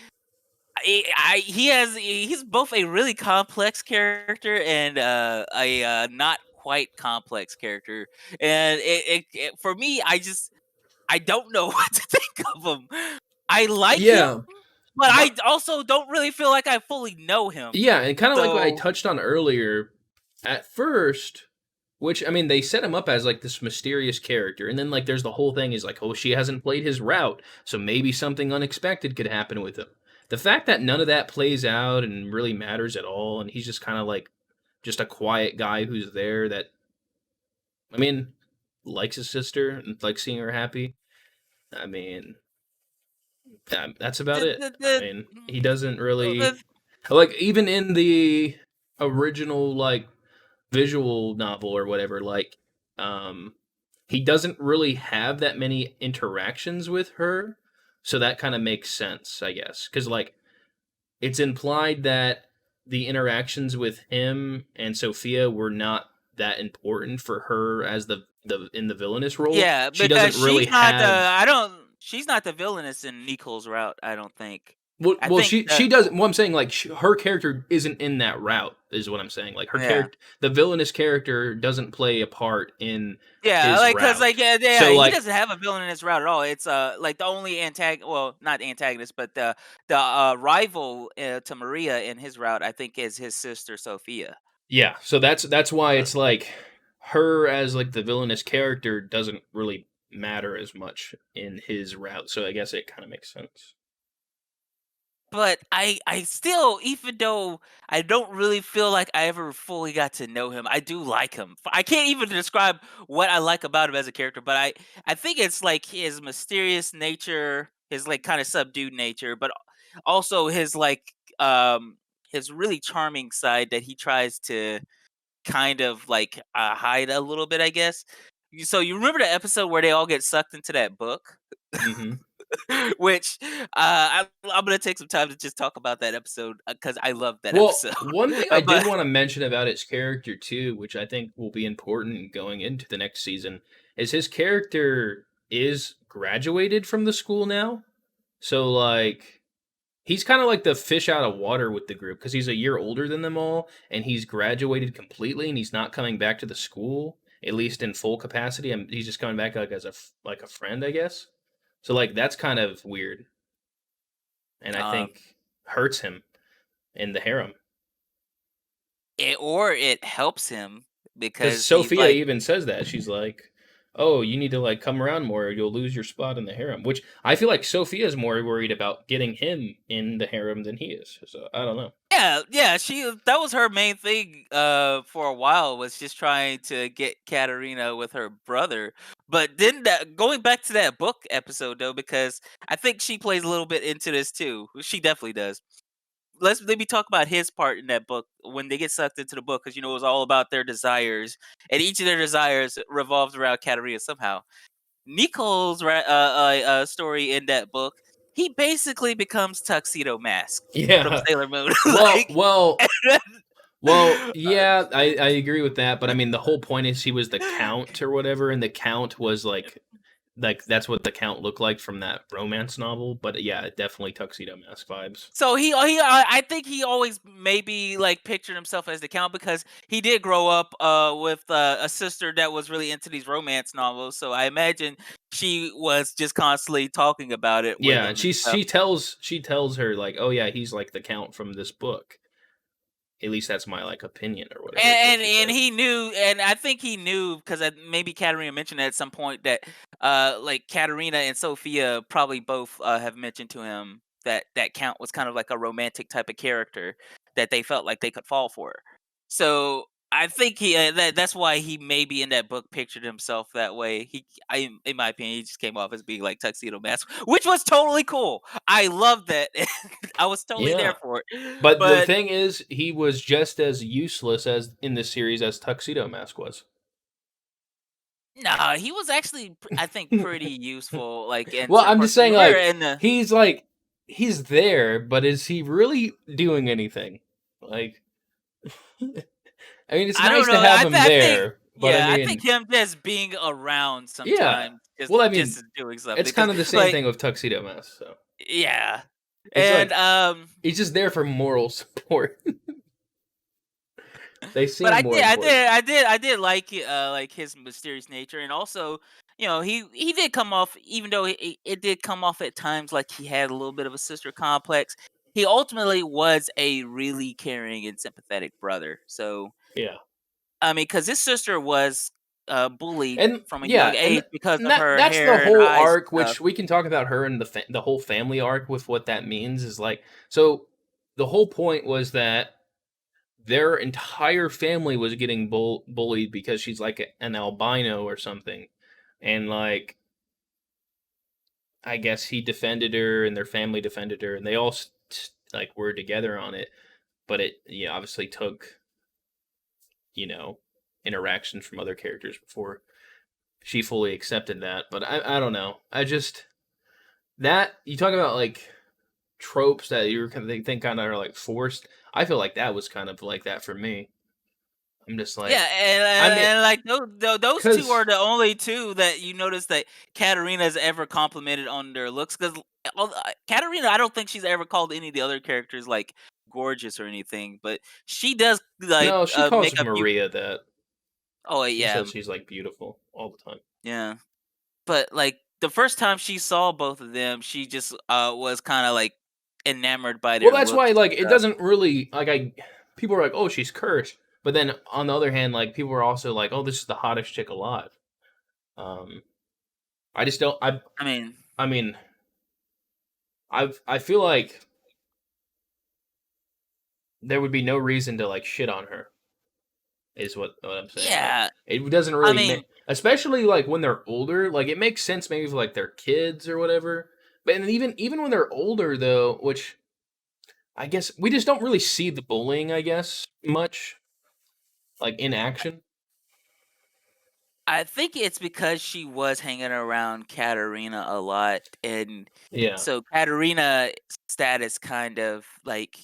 he's both a really complex character and a not quite complex character, and for me, I don't know what to think of him. I like him, Yeah, but my I also don't really feel like I fully know him. yeah, and kind of like what I So touched on earlier. At first, which I mean, they set him up as like this mysterious character, and then like there's the whole thing is like, oh, she hasn't played his route, so maybe something unexpected could happen with him. The fact that none of that plays out and really matters at all, and he's just kind of like just a quiet guy who's there that I mean likes his sister and likes seeing her happy. I mean, that's about it. I the mean, he doesn't really the like even in the original like visual novel or whatever, like um he doesn't really have that many interactions with her. So that kind of makes sense, I guess. Cuz like it's implied that the interactions with him and Sophia were not that important for her as the in the villainous role. yeah, She because doesn't really have she's not the villainess in Nicole's route, I don't think. I well, think she doesn't. What I'm saying, like her character isn't in that route, is what I'm saying. Like her yeah. character, the villainous character, doesn't play a part in Yeah, his like, cause route. like, yeah, So he like, doesn't have a villain in his route at all. It's, like, the only not antagonist, but the rival, to Maria in his route, I think, is his sister Sophia. yeah. So that's why Uh, it's like her as like the villainous character doesn't really matter as much in his route. So I guess it kind of makes sense. but I still, even though I don't really feel like I ever fully got to know him, I do like him. I can't even describe what I like about him as a character, but I think it's, like, his mysterious nature, his, like, kinda subdued nature, but also his really charming side that he tries to kind of, like, hide a little bit, I guess. You remember the episode where they all get sucked into that book? Hmm. Which, I'm gonna take some time to just talk about that episode, because I love that Well, episode. one thing I did But want to mention about his character too, which I think will be important going into the next season, is his character is graduated from the school now. So like he's kind of like the fish out of water with the group because he's a year older than them all and he's graduated completely and he's not coming back to the school at least in full capacity. He's just coming back like as like a friend, I guess. So like that's kind of weird and I um, think hurts him in the harem. it helps him Because because he's Sophia like, even says that. She's like, "Oh, you need to like come around more, or you'll lose your spot in the harem." Which I feel like Sophia is more worried about getting him in the harem than he is. So I don't know. yeah, yeah, that was her main thing, for a while, was just trying to get Katerina with her brother. But then, going back to that book episode though, because I think she plays a little bit into this too. She definitely does. Let me talk about his part in that book when they get sucked into the book, because it was all about their desires, and each of their desires revolves around Katerina somehow. Nicole's story in that book, he basically becomes Tuxedo Mask from Yeah. Sailor Moon. Well, Like, well, well. uh, Yeah, I agree with that. But I mean, the whole point is he was the count or whatever, and the count was like that's what the count looked like from that romance novel. But yeah, definitely tuxedo mask vibes. so I think he always maybe like pictured himself as the count, because he did grow up with a sister that was really into these romance novels. So I imagine she was just constantly talking about it with Yeah, and him and stuff. she tells her like, "Oh yeah, he's like the count from this book." At least that's my like opinion or whatever is what And she and says. he knew, and I think he knew, because maybe Katerina mentioned at some point that like Katerina and Sophia probably both have mentioned to him that Count was kind of like a romantic type of character that they felt like they could fall for. So I think that's why he maybe in that book pictured himself that way. In my opinion, he just came off as being like Tuxedo Mask, which was totally cool. I love that. I was totally there Yeah. for it. But the But thing is, he was just as useless as in this series as Tuxedo Mask was. nah, he was actually, I think, pretty useful, like, in Well, certain I'm just parts. saying, Remember like, in the he's like, he's there, but is he really doing anything? Like, I mean, it's I don't nice to know. have him I think, there, but I yeah, I think mean, him just being around yeah. sometimes, Well, I just mean, is doing something, it's because kind of the same like, thing with Tuxedo Mask. So yeah, it's and like he's just there for moral support. They But seem more important. I did like his mysterious nature, and also, he did come off, even though it did come off at times like he had a little bit of a sister complex. He ultimately was a really caring and sympathetic brother. So, Yeah. I mean, because his sister was bullied And from a young yeah, age because and of her that's the hair and whole eyes arc, and stuff. which we can talk about her and the whole family arc with what that means is like. So the whole point was that their entire family was getting bullied because she's like an albino or something, and like I guess he defended her and their family defended her, and they all like were together on it. But it obviously took you know interactions from other characters before she fully accepted that. But I don't know. I just that you talk about like tropes that you think kind of are like forced. I feel like that was kind of like that for me. I'm just Yeah, like, and I mean, like those two because are the only two that you notice that Katarina's ever complimented on their looks. Because Katarina, I don't think she's ever called any of the other characters like gorgeous or anything, but she does like no, she make calls a few. Maria that. Oh She yeah, says she's like beautiful all the time. yeah. But like the first time she saw both of them, she just was kind of like enamored by Well, their that's why looks like and it stuff. doesn't really like I. People are like, oh, she's cursed, but then on the other hand, like people are also like, oh, this is the hottest chick alive. Um, I just don't. I mean, I mean, I feel like there would be no reason to like shit on her. Is what I'm saying. Like yeah. it doesn't I really mean, make, especially like when they're older. Like it makes sense maybe for like their kids or whatever. But and even when they're older though, which I guess we just don't really see the bullying. I guess much like in action. I think it's because she was hanging around Katarina a lot, and Yeah, so Katarina's status kind of like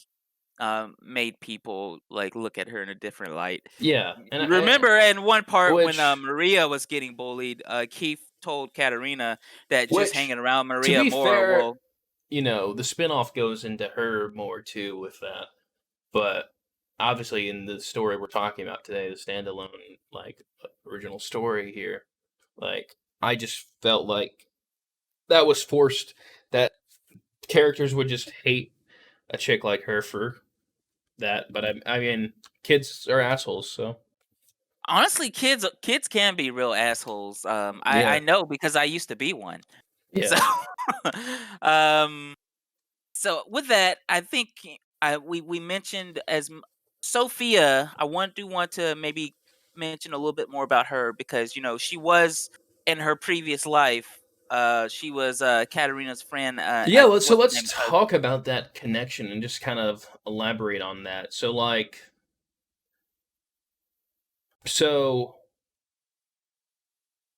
made people like look at her in a different light. yeah, and You remember in one part when which Maria was getting bullied, Keith told Katarina that just which hanging around to Maria be more fair, will. the spinoff goes into her more too with that. But obviously, in the story we're talking about today, the standalone like original story here, like I just felt like that was forced. That characters would just hate a chick like her for that. But I mean, kids are assholes, so Honestly, kids can be real assholes. I yeah, know because I used to be one. So, yeah, um, so with that, I think we mentioned Sophia. Do want to maybe mention a little bit more about her because she was in her previous life. She was Katarina's friend. yeah. So What's her let's name? talk about that connection and just kind of elaborate on that. So so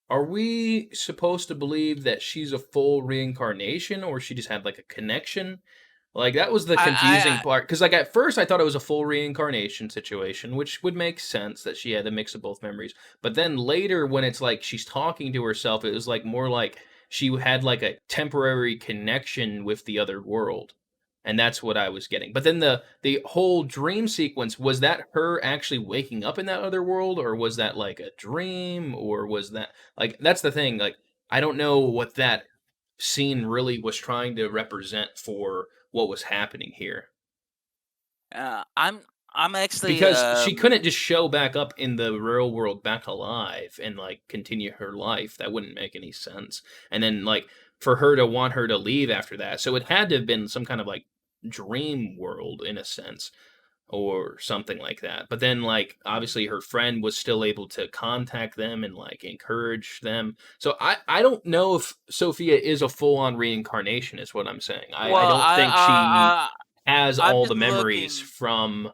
are we supposed to believe that she's a full reincarnation or she just had like a connection? Like that was the confusing I part because like at first I thought it was a full reincarnation situation, which would make sense that she had a mix of both memories. But then later when it's like she's talking to herself, it was like more like she had like a temporary connection with the other world. And that's what I was getting. But then the whole dream sequence, was that her actually waking up in that other world or was that like a dream or was that like that's the thing, like I don't know what that scene really was trying to represent for what was happening here. I'm actually Because she couldn't just show back up in the real world back alive and like continue her life. That wouldn't make any sense. And then like for her to want her to leave after that. So it had to have been some kind of like dream world in a sense or something like that. But then like obviously her friend was still able to contact them and like encourage them. So I don't know if Sophia is a full on reincarnation is what I'm saying. I well, don't think she has I'm all the just memories looking. from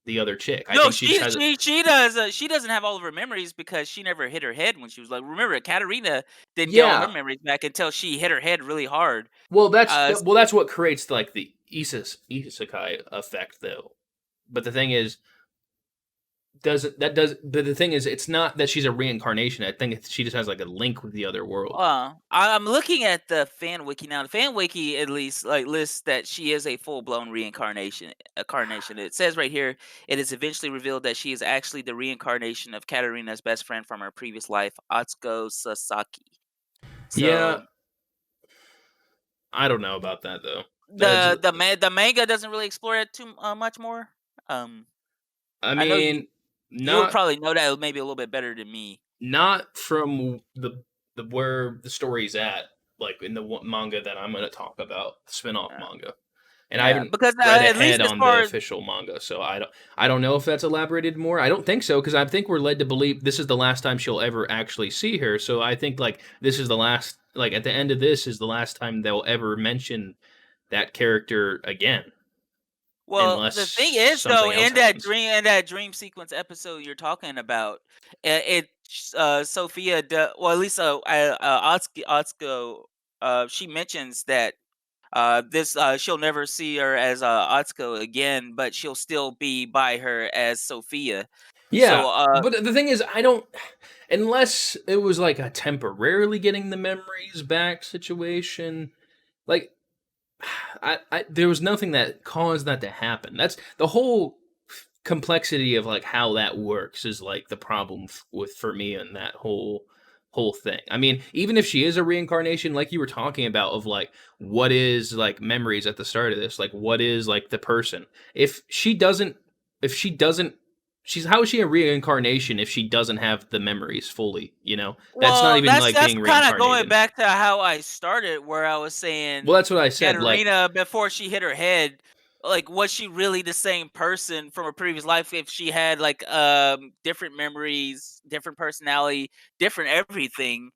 the other chick. I No, think she just has it. she does. She doesn't have all of her memories because she never hit her head when she was like. Remember, Katarina didn't get all her Yeah. memories back until she hit her head really hard. Well, Uh, that's what creates like the isekai effect though. But the thing is but the thing is, it's not that she's a reincarnation. I think she just has like a link with the other world. I'm looking at the fan wiki now. The fan wiki at least like lists that she is a full blown reincarnation. Incarnation. It says right here, it is eventually revealed that she is actually the reincarnation of Katarina's best friend from her previous life, Atsuko Sasaki. Yeah, So I don't know about that though. That's the manga doesn't really explore it too much more. Um, I I know mean, you would not probably know that maybe a little bit better than me. not from the where the story's at, like in the manga that I'm going to talk about, spin-off Uh, manga. And I yeah, haven't because read at least ahead as on the far as official manga, so I don't know if that's elaborated more. I don't think so because I think we're led to believe this is the last time she'll ever actually see her. So I think like this is the last, like at the end of this is the last time they'll ever mention that character again, well, unless the thing is though, something else happens. in that dream sequence episode you're talking about, Sophia, well at least Atsuko, she mentions that this she'll never see her as Atsuko again, but she'll still be by her as Sophia. Yeah, So but the thing is, I don't unless it was like a temporarily getting the memories back situation. Like there was nothing that caused that to happen. That's the whole complexity of like how that works is like the problem with for me and that whole thing. I mean, even if she is a reincarnation, like you were talking about, of like what is like memories at the start of this, like what is like the person. If she doesn't, she's how is she a reincarnation if she doesn't have the memories fully? That's not well, even like that's being kind of going reincarnated. back to how I started, where I was Well, saying that's what I said. Like, Katarina before she hit her head. Like, was she really the same person from her previous life if she had like different memories, different personality, different everything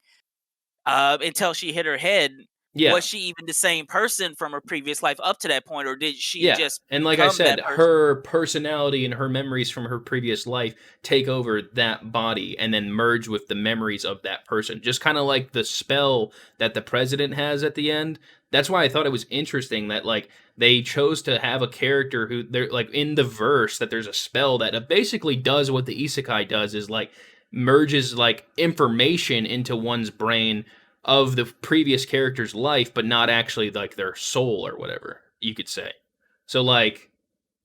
until she hit her head? yeah, Was she even the same person from her previous life up to that point, or did she yeah, just and like I become said, that person? her personality and her memories from her previous life take over that body and then merge with the memories of that person. Just kind of like the spell that the president has at the end. That's why I thought it was interesting that like they chose to have a character who they're like in the verse that there's a spell that basically does what the isekai does is like merges like information into one's brain of the previous character's life, but not actually like their soul or whatever you could say. So like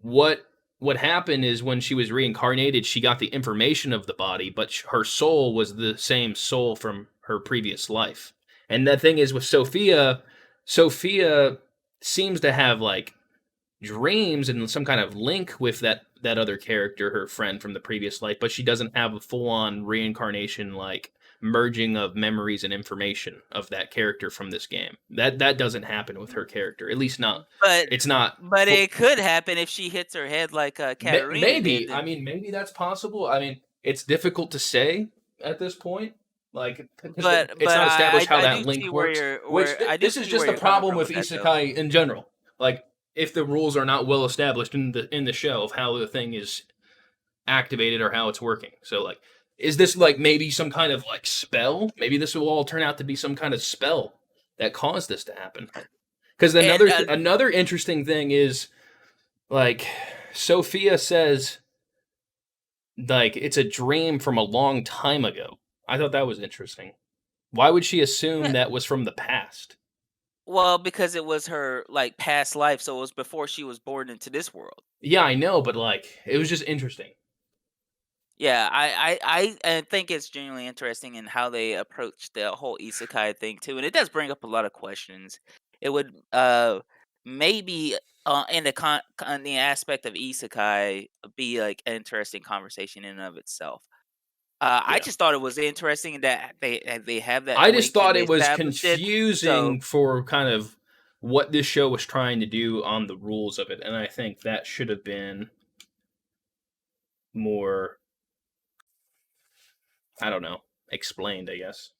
what what happened is when she was reincarnated, she got the information of the body, but her soul was the same soul from her previous life. And the thing is with Sophia seems to have like dreams and some kind of link with that other character, her friend from the previous life, but she doesn't have a full on reincarnation like merging of memories and information of that character from this game. That doesn't happen with her character. At least not. But It's not. it could happen if she hits her head like Katarina did. Maybe. I mean, maybe that's possible. I mean, it's difficult to say at this point. Like, because it's But not established how I do that see link where works. Which I do this is see just where a you're coming problem from with with that though. isekai in general. Like, if the rules are not well established in the show of how the thing is activated or how it's working. So, like, is this like maybe some kind of like spell? Maybe this will all turn out to be some kind of spell that caused this to happen. Because And another interesting thing is like Sophia says like it's a dream from a long time ago. I thought that was interesting. Why would she assume yeah, that was from the past? well, because it was her like past life, so it was before she was born into this world. Yeah, I know, but like it was just interesting. Yeah, I think it's genuinely interesting in how they approach the whole isekai thing too, and it does bring up a lot of questions. It would maybe in on the aspect of isekai be like an interesting conversation in and of itself. I Yeah. just thought it was interesting that they have that I just link and thought they it was established it. So confusing for kind of what this show was trying to do on the rules of it, and I think that should have been more, I don't know, explained, I guess.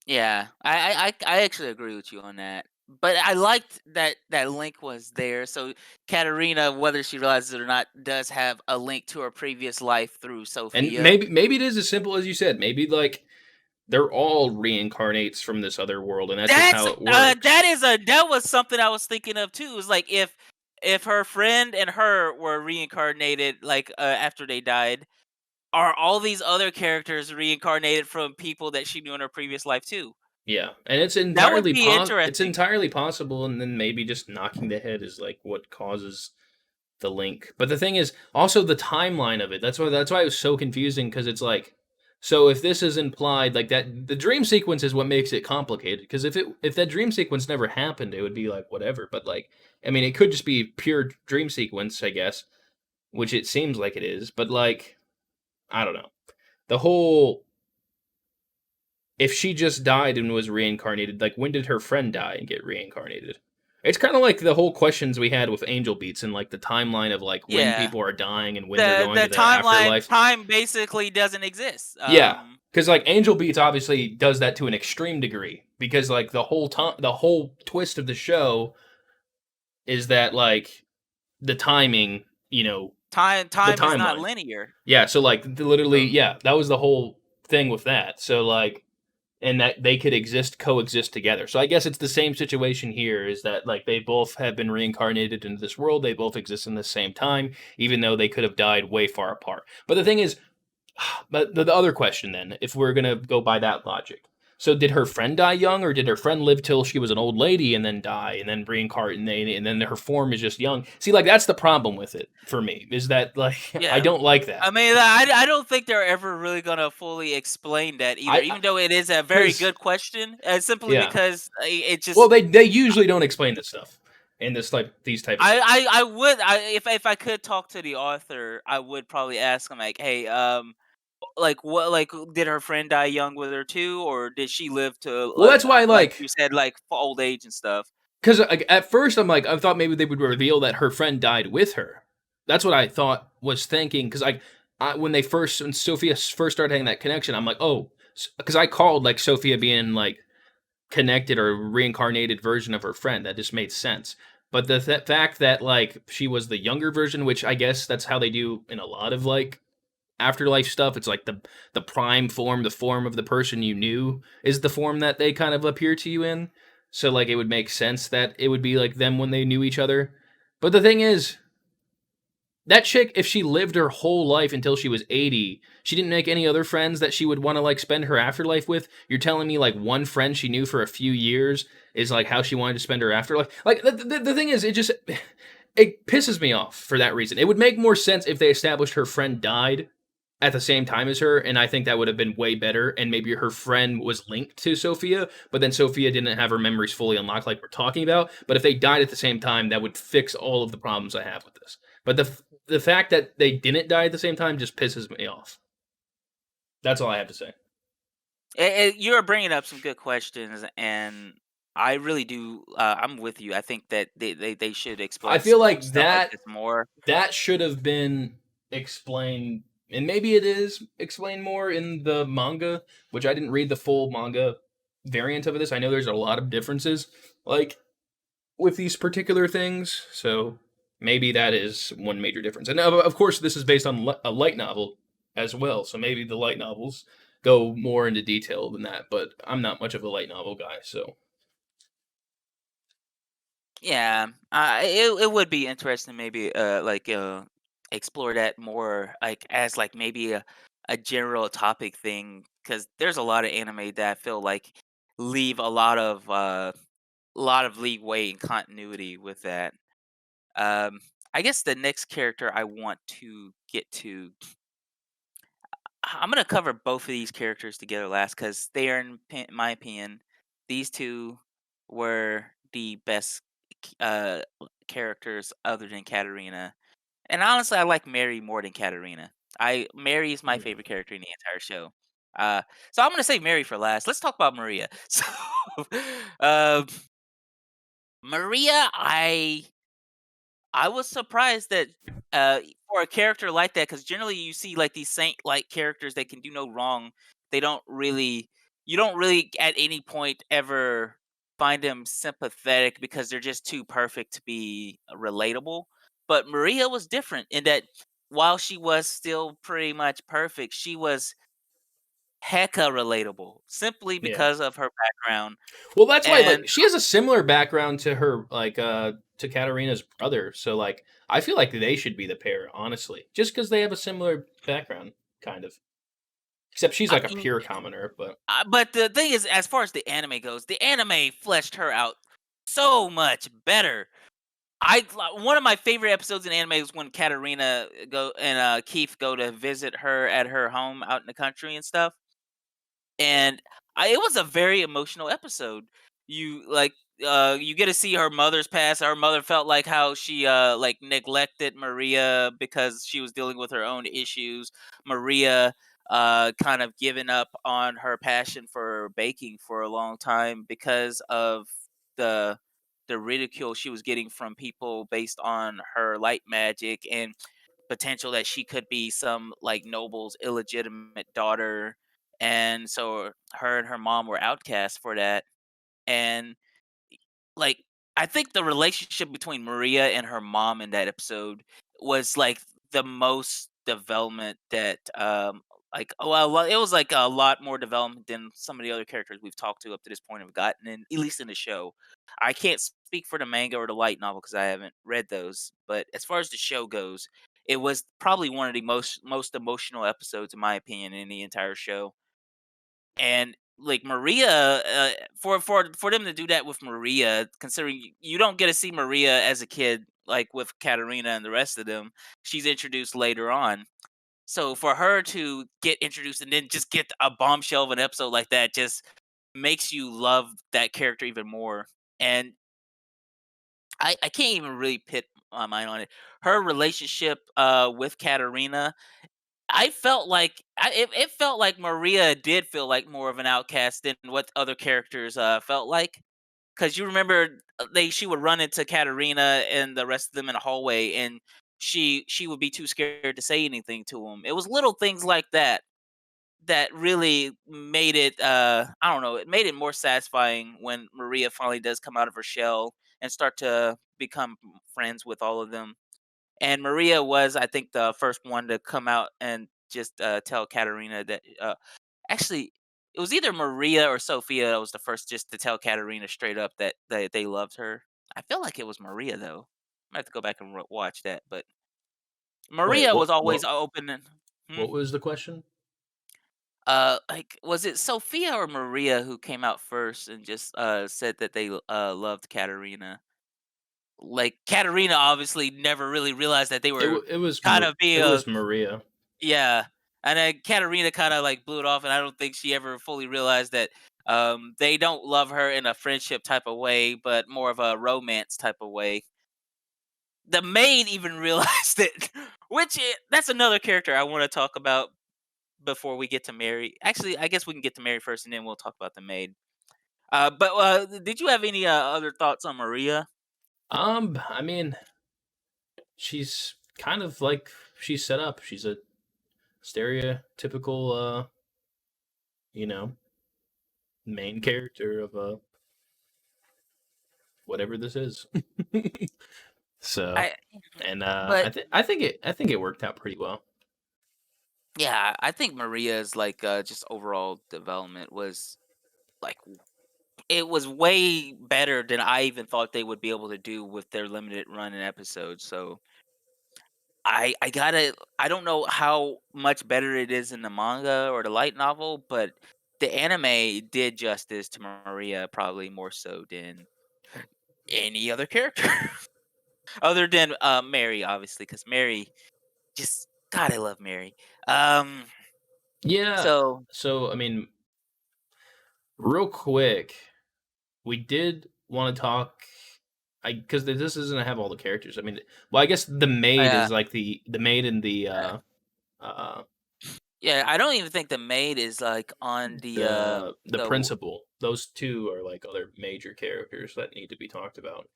yeah, I actually agree with you on that. But I liked that that link was there. So Katarina, whether she realizes it or not, does have a link to her previous life through And Sophia. maybe it is as simple as you said. Maybe like they're all reincarnates from this other world, and that's just That's how it works. that was something I was thinking of too. It was like if if her friend and her were reincarnated, like, after they died, are all these other characters reincarnated from people that she knew in her previous life too? Yeah, and That would be it's interesting. entirely possible, and then maybe just knocking the head is, like, what causes the link. But the thing is, also the timeline of it, that's why it was so confusing, because it's like, so if this is implied, like, that the dream sequence is what makes it complicated. Because if that dream sequence never happened, it would be like, whatever, but, like, I mean, it could just be pure dream sequence, I guess, which it seems like it is, but, like, I don't know. The whole if she just died and was reincarnated, like, when did her friend die and get reincarnated? It's kind of like the whole questions we had with Angel Beats and, like, the timeline of, like, when Yeah. people are dying and when they're The going to the the timeline afterlife. time basically doesn't exist. Yeah, because, like, Angel Beats obviously does that to an extreme degree, because, like, the whole twist of the show is that, like, the timing, the Time is not timeline. linear. Yeah, so, like, literally, So, yeah, that was the whole thing with that. So, like, and that they could coexist together. So I guess it's the same situation here, is that, like, they both have been reincarnated into this world. They both exist in the same time, even though they could have died way far apart. But the thing is, but the other question then, if we're gonna go by that logic, so did her friend die young, or did her friend live till she was an old lady and then die and then reincarnate and then her form is just young? See, like, that's the problem with it for me, is that, like, I yeah. don't like I that. mean, I don't think they're ever really gonna fully explain that either, I even though it is a very because good question, simply yeah. because it Well, just they usually don't explain this stuff in these type of shows. I would if I could talk to the author, I would probably ask him like, "Hey, like what like did her friend die young with her too, or did she live to Well, that's why, like you said, like for old age and stuff?" because, like, at first I'm like, I thought maybe they would reveal that her friend died with her. That's what I thought, was thinking, because, like, when Sophia first started having that connection, I'm like, oh, because I called, like, Sophia being, like, connected or reincarnated version of her friend. That just made sense. But the fact that, like, she was the younger version, which I guess that's how they do in a lot of, like, afterlife stuff. It's like the prime form, the form of the person you knew is the form that they kind of appear to you in. So, like, it would make sense that it would be like them when they knew each other. But the thing is, that chick, if she lived her whole life until she was 80, she didn't make any other friends that she would want to, like, spend her afterlife with. You're telling me, like, one friend she knew for a few years is, like, how she wanted to spend her afterlife? Like, the thing is, it pisses me off for that reason. It would make more sense if they established her friend died at the same time as her, and I think that would have been way better. And maybe her friend was linked to Sophia, but then Sophia didn't have her memories fully unlocked, like we're talking about. But if they died at the same time, that would fix all of the problems I have with this. But the fact that they didn't die at the same time just pisses me off. That's all I have to say. You're bringing up some good questions, and I really do. I'm with you. I think that they should I explain feel some like stuff like this more. that should have been explained, and maybe it is explained more in the manga, which I didn't read the full manga variant of this. I know there's a lot of differences, like, with these particular things, so maybe that is one major difference. And of course, this is based on a light novel as well, so maybe the light novels go more into detail than that. But I'm not much of a light novel guy, so Yeah, it would be interesting, maybe like explore that more, like as like maybe a general topic thing, because there's a lot of anime that I feel like leave a lot of leeway and continuity with that. Um, I guess the next character I want to get to, I'm gonna cover both of these characters together last because they are, in my opinion, these two were the best characters other than Katarina. And honestly, I like Mary more than Katarina. Mary is my favorite character in the entire show. Uh, so I'm gonna say Mary for last. Let's talk about Maria. So, um, Maria, I was surprised that for a character like that, because generally you see like these saint-like characters that can do no wrong. They don't really, you don't really at any point ever find them sympathetic because they're just too perfect to be relatable. But Maria was different in that while she was still pretty much perfect, she was hecka relatable simply yeah. because of her background. Well, that's why, And like, she has a similar background to her, like, to Katarina's brother. So like, I feel like they should be the pair, honestly, just because they have a similar background, kind of. Except she's I like a mean, pure commoner, but but the thing is, as far as the anime goes, the anime fleshed her out so much better. One of my favorite episodes in anime is when Katarina go and Keith go to visit her at her home out in the country and stuff. And it was a very emotional episode. You like you get to see her mother's past. Her mother felt like how she like neglected Maria because she was dealing with her own issues. Maria kind of given up on her passion for baking for a long time because of the the ridicule she was getting from people based on her light magic and potential that she could be some like noble's illegitimate daughter, and so her and her mom were outcast for that. And like, I think the relationship between Maria and her mom in that episode was like the most development that well, it was like a lot more development than some of the other characters we've talked to up to this point have gotten, in at least in the show. I can't speak for the manga or the light novel because I haven't read those, but as far as the show goes, it was probably one of the most emotional episodes in my opinion in the entire show. And like Maria, for them to do that with Maria, considering you don't get to see Maria as a kid like with Katarina and the rest of them, she's introduced later on. So for her to get introduced and then just get a bombshell of an episode like that just makes you love that character even more. And I can't even really put my mind on it. Her relationship with Katarina, I felt like it felt like Maria did feel like more of an outcast than what other characters felt like. Because you remember she would run into Katarina and the rest of them in a hallway, and she would be too scared to say anything to them. It was little things like that that really made it I don't know, it made it more satisfying when Maria finally does come out of her shell and start to become friends with all of them. And Maria was, I think, the first one to come out and just tell Katarina that actually it was either Maria or Sophia that was the first just to tell Katarina straight up that they loved her. I feel like it was Maria though. I have to go back and watch that, but wait, Maria was always open and hmm? what was the question? Like, was it Sophia or Maria who came out first and just said that they loved Katarina? Like Katarina obviously never really realized that they were kind of It being a was Maria. yeah, and then Katarina kinda, like, blew it off, and I don't think she ever fully realized that, they don't love her in a friendship type of way, but more of a romance type of way. The maid even realized it, that's another character I wanna talk about before we get to Mary. Actually, I guess we can get to Mary first, and then we'll talk about the maid. Did you have any, other thoughts on Maria? I mean, she's kind of like she's set up. She's a stereotypical, you know, main character of whatever this is. So, I and but I think it worked out pretty well. yeah, I think Maria's, like, just overall development was, like it was way better than I even thought they would be able to do with their limited run in episodes. So I don't know how much better it is in the manga or the light novel, but the anime did justice to Maria probably more so than any other character. Other than Mary, obviously, because Mary just God, I love Mary. Um Yeah. so So, I mean, real quick, we did want to talk. I because this doesn't have all the characters. I mean, well, I guess the maid uh, is like the maid in uh uh yeah, I don't even think the maid is like on the the principal. Those two are like other major characters that need to be talked about.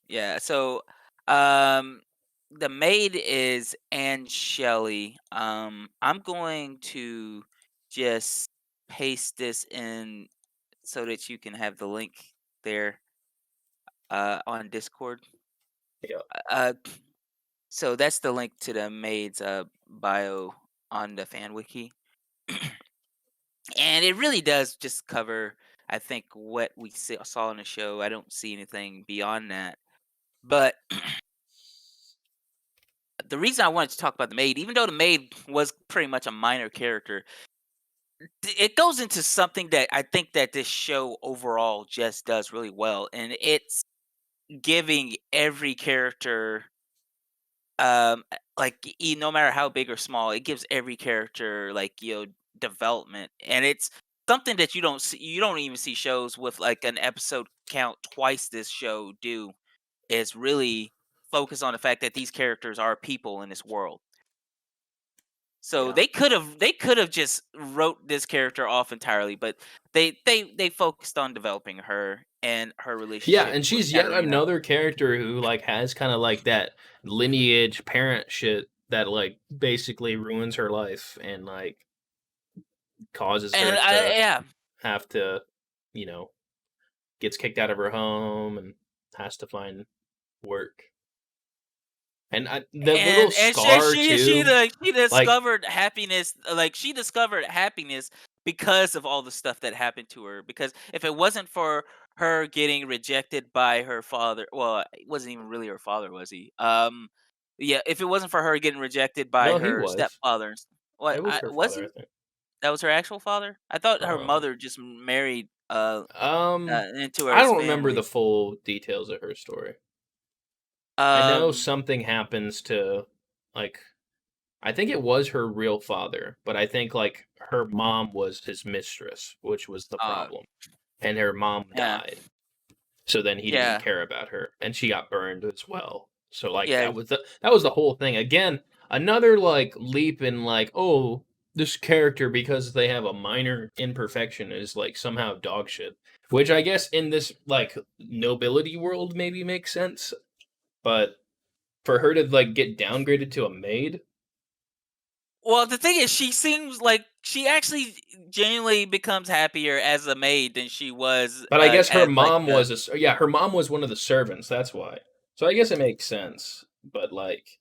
Yeah, so um the maid is Anne Shelley. I'm going to just paste this in so that you can have the link there on Discord. Yeah. Uh so that's the link to the maid's bio on the fan wiki. And it really does just cover I think what we saw in the show. I don't see anything beyond that. But the reason I wanted to talk about the maid, even though the maid was pretty much a minor character, it goes into something that I think that this show overall just does really well, and it's giving every character, no matter how big or small, it gives every character development, and it's something that you don't even see shows with like an episode count twice this show do, is really focus on the fact that these characters are people in this world. So Yeah. they could have just wrote this character off entirely, but they focused on developing her and her Yeah, relationship and with she's yet Katarina. another character who like has kind of like that lineage parent shit that like basically ruins her life and like causes And her I to yeah, have to, you know, gets kicked out of her home and has to find work. And that little and scar too, she like discovered happiness, she discovered happiness because of all the stuff that happened to her. Because if it wasn't for her getting rejected by her father, well, it wasn't even really her father, was he? Yeah, if it wasn't for her getting rejected by no, he her was. stepfather, what It was her was father, I he? think. That was her actual father? I thought her Um, mother just married into I his don't remember the family. full details of her story. I know Um, something happens to like I think it was her real father, but I think like her mom was his mistress, which was the uh, problem. And her mom yeah, died. So then he didn't yeah, care about her and she got burned as well. So like yeah. that was the whole thing. Again, another like leap in like, oh, this character because they have a minor imperfection is like somehow dog shit. Which I guess in this like nobility world maybe makes sense, but for her to like get downgraded to a maid. Well, the thing is, she seems like she actually genuinely becomes happier as a maid than she was But I guess her as like mom was yeah, her mom was one of the servants. That's why. So I guess it makes sense. But like,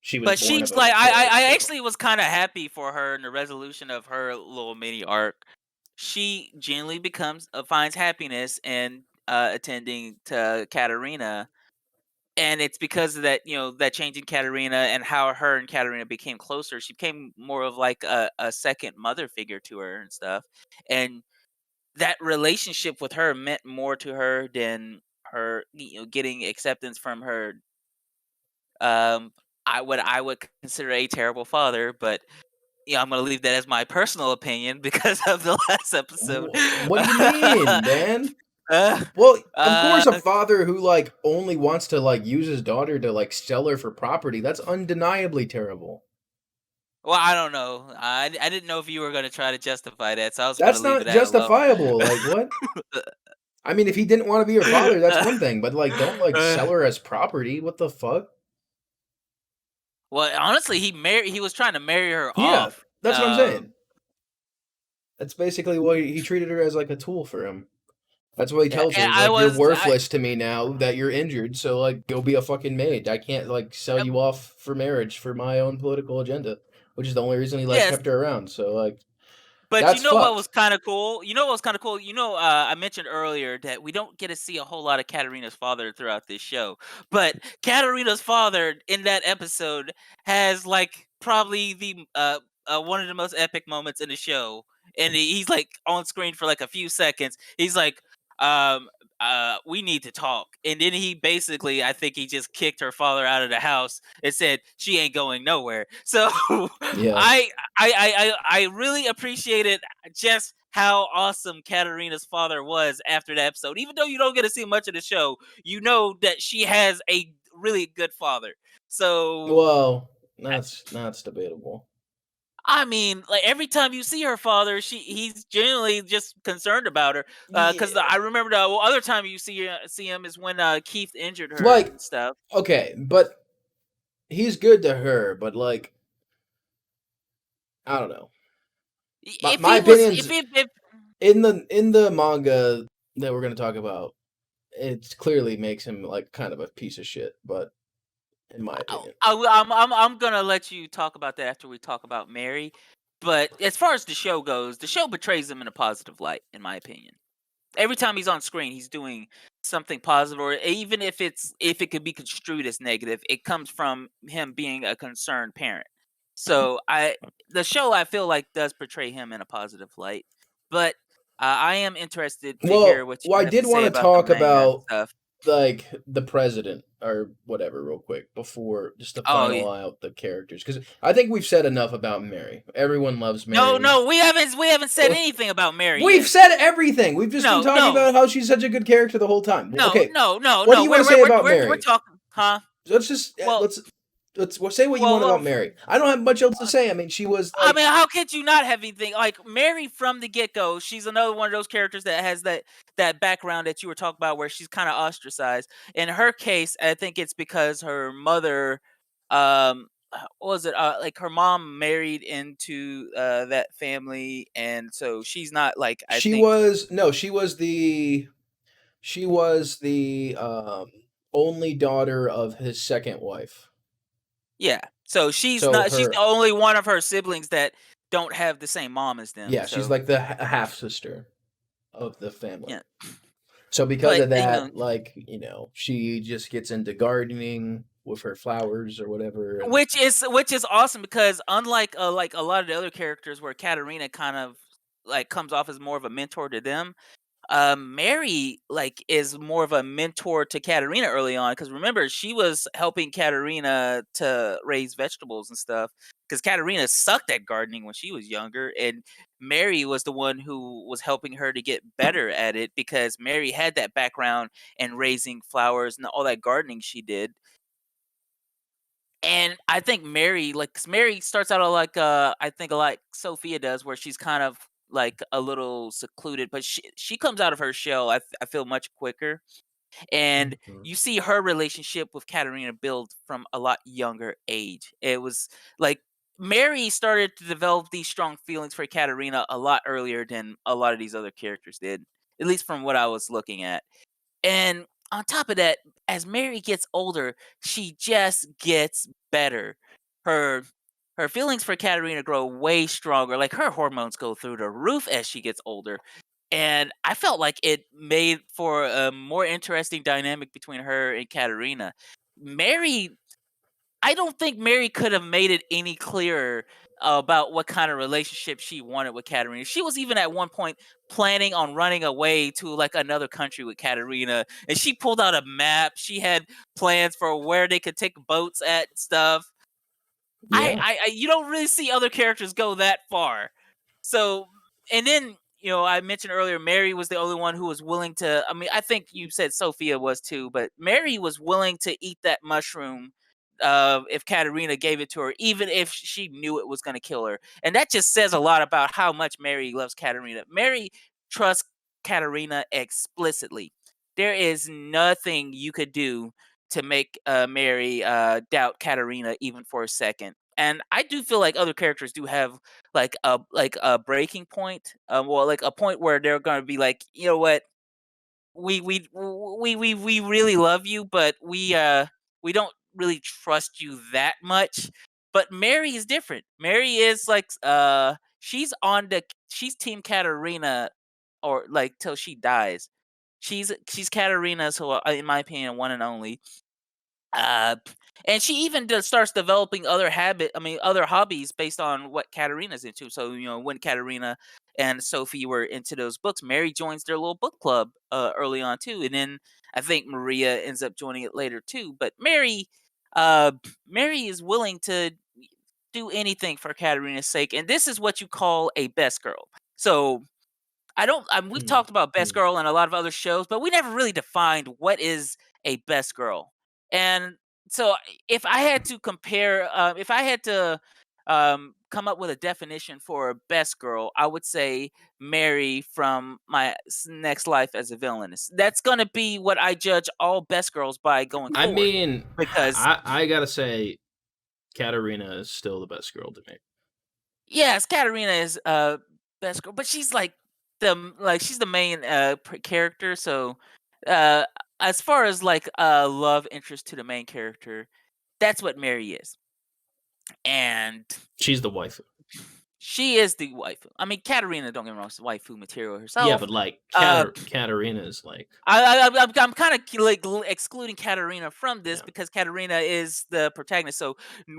she was but born of she's a like marriage, I so actually was kind of happy for her in the resolution of her little mini arc. She genuinely finds happiness in attending to Katarina, and it's because of that, that change in Katarina and how her and Katarina became closer. She became more of like a second mother figure to her and stuff. And that relationship with her meant more to her than her, getting acceptance from her, um I would consider a terrible father. But yeah, I'm gonna leave that as my personal opinion because of the last episode. What do you mean, man? uh, Well, of uh, course, a father who like only wants to like use his daughter to like sell her for property, that's undeniably terrible. well, I don't know. I didn't know if you were gonna try to justify that, so I was gonna That's leave it not at alone. justifiable. Like what? I mean, if he didn't want to be her father, that's one thing, but like don't like Uh, sell her as property. What the fuck? well, honestly, he was trying to marry her Yeah, off. that's what I'm saying. That's basically why he treated her as like a tool for him. That's what he tells her. And He's I like, "You're was I worthless to me now that you're injured. So like, go be a fucking maid. I can't like sell you um, off for marriage for my own political agenda," which is the only reason he like yes. kept her around. So like, But you that's know what was fucked. kinda cool? You know what was kinda cool? I mentioned earlier that we don't get to see a whole lot of Katarina's father throughout this show, but Katarina's father in that episode has, like, probably one of the most epic moments in the show, and he's, like, on screen for, like, a few seconds. He's like, um, "We need to talk," and then he basically, I think he just kicked her father out of the house and said, "She ain't going nowhere." So, Yeah. I I really appreciated just how awesome Katarina's father was after that episode. Even though you don't get to see much of the show, you know that she has a really good father. So Well, that's debatable. I mean, like every time you see her father, he's genuinely just concerned about her. Because Yeah. I remember the other time you see him is when Keith injured her Like, and stuff. okay, but he's good to her. But like, I don't know. If My he was, opinions if in the manga that we're gonna talk about, it clearly makes him like kind of a piece of shit. But in my opinion. I'm gonna let you talk about that after we talk about Mary. But as far as the show goes, the show betrays them in a positive light, in my opinion. Every time he's on screen, he's doing something positive, or even if it could be construed as negative, it comes from him being a concerned parent. So the show I feel like does portray him in a positive light, but I am interested to hear Well, what you I have to did say want to about the talk manga about stuff. like the president or whatever real quick before just to Oh final yeah. out the characters because I think we've said enough about Mary. Everyone loves No, Mary. no, we haven't said anything about Mary We've yet. said everything. We've just been No, talking no, about how she's such a good character the whole time. no, Okay, no, no, what do no. you want We're to we're say we're about we're, we're Mary? talking, huh? Let's just Well, let's say what you well, want about well. Mary. I don't have much else to say. I mean, she was I like mean, how could you not have anything like Mary from the get go? She's another one of those characters that has that background that you were talking about, where she's kind of ostracized. In her case, I think it's because her mother, what was it like her mom married into that family, and so she's not like I she think was no, she was the only daughter of his second wife. yeah. So she's So not she's the her only one of her siblings that don't have the same mom as them. yeah, she's So like the half sister of the family. yeah, So because but of that, like, she just gets into gardening with her flowers or whatever and which is awesome because unlike like a lot of the other characters where Katarina kind of like comes off as more of a mentor to them, Mary like is more of a mentor to Katarina early on because remember she was helping Katarina to raise vegetables and stuff because Katarina sucked at gardening when she was younger, and Mary was the one who was helping her to get better at it because Mary had that background in raising flowers and all that gardening she did. And I think Mary, like, 'cause Mary starts out like, I think like Sophia does, where she's kind of like a little secluded, but she comes out of her shell. I feel much quicker, and Mhm. you see her relationship with Katarina build from a lot younger age. It was like Mary started to develop these strong feelings for Katarina a lot earlier than a lot of these other characters did, at least from what I was looking at. And on top of that, as Mary gets older, she just gets better. Her her feelings for Katarina grow way stronger. Like her hormones go through the roof as she gets older. And I felt like it made for a more interesting dynamic between her and Katarina. Mary I don't think Mary could have made it any clearer about what kind of relationship she wanted with Katerina. She was even at one point planning on running away to like another country with Katerina, and she pulled out a map. She had plans for where they could take boats at and stuff. Yeah. You don't really see other characters go that far. So, and then I mentioned earlier, Mary was the only one who was willing to. I mean, I think you said Sophia was too, but Mary was willing to eat that mushroom if Katerina gave it to her, even if she knew it was going to kill her. And that just says a lot about how much Mary loves Katerina. Mary trusts Katerina explicitly. There is nothing you could do to make Mary doubt Katarina even for a second. And I do feel like other characters do have like a breaking point, well, like a point where they're going to be like, you know what, we really love you, but we don't really trust you that much. But Mary is different. Mary is like she's team Katarina, or like till she dies. She's Katarina's, who in my opinion, one and only. Uh, and she even starts developing other hobbies based on what Katarina's into. So, when Katarina and Sophie were into those books, Mary joins their little book club early on too. And then I think Maria ends up joining it later too. But uh, Mary is willing to do anything for Katarina's sake. And this is what you call a best girl. So, we've talked about Best Mhm. Girl and a lot of other shows, but we never really defined what is a best girl. And so, if I had to come up with a definition for a best girl, I would say Mary from my next life as a villainess. That's going to be what I judge all best girls by going I forward. mean, Because I gotta say, Katarina is still the best girl to me. yes, Katarina is best girl, but she's like she's the main character. So uh as far as like love interest to the main character, that's what Mary is. And She's the wife. She is the waifu. I mean, Katarina, don't get me wrong, is waifu material Yeah, herself. but like Uh, Katarina's like I'm kind of like excluding Katarina from this yeah. because Katarina is the protagonist. So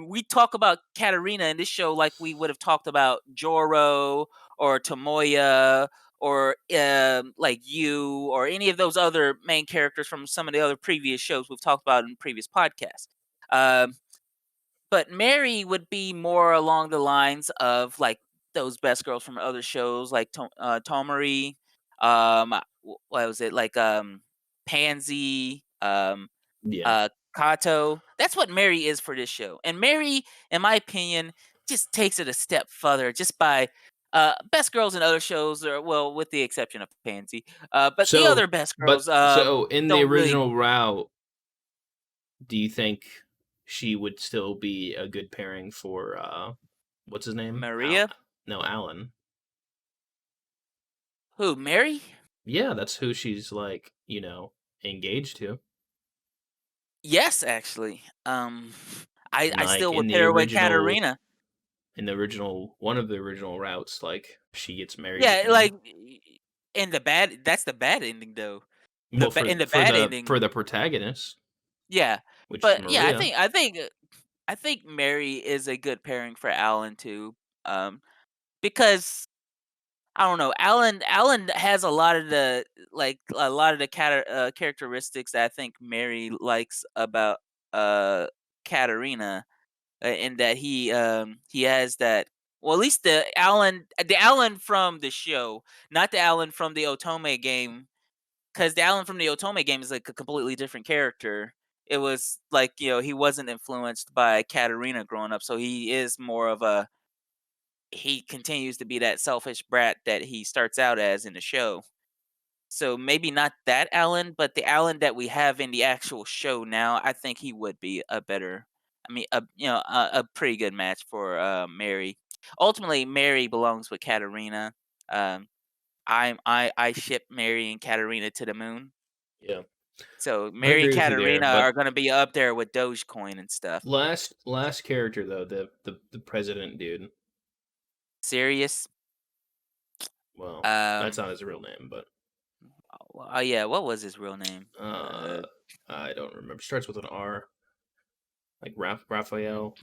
we talk about Katarina in this show like we would have talked about Joro or Tomoya or like you or any of those other main characters from some of the other previous shows we've talked about in previous podcasts. Um, but Mary would be more along the lines of like those best girls from other shows, like Tomari, what was it like Pansy, Yeah. Kato. That's what Mary is for this show. And Mary, in my opinion, just takes it a step further just by best girls in other shows, or well, with the exception of Pansy. But the So other best but girls so in the don't really. original route, do you think she would still be a good pairing for what's his name? Maria? No, Alan. Who, Mary? Yeah, that's who she's like, engaged to. Yes, actually. I Like still would pair her with Katarina. in the original one of the original routes, like she gets married to Yeah, him. like in the bad. That's the bad ending, though. Well, In the bad for ending, the protagonist, yeah. which is But yeah, Maria. I think Mary is a good pairing for Alan too. Because I don't know, Alan has a lot of the characteristics that I think Mary likes about Katarina. In that he has that, well, at least the Alan from the show, not the Alan from the Otome game, because the Alan from the Otome game is like a completely different character. It was like, he wasn't influenced by Katarina growing up, so he is more of a, he continues to be that selfish brat that he starts out as in the show. So maybe not that Alan, but the Alan that we have in the actual show now, I think he would be a better, I mean, a pretty good match for Mary. Ultimately, Mary belongs with Katarina. Um, I ship Mary and Katarina to the moon. Yeah, So I Mary and agree with you there. Katarina But are going to be up there with Dogecoin and stuff. last character though, the president dude. Serious. Well, that's Um. not his real name, but Oh yeah. What was his real name? uh, I don't remember. Starts with an R, like Raphael.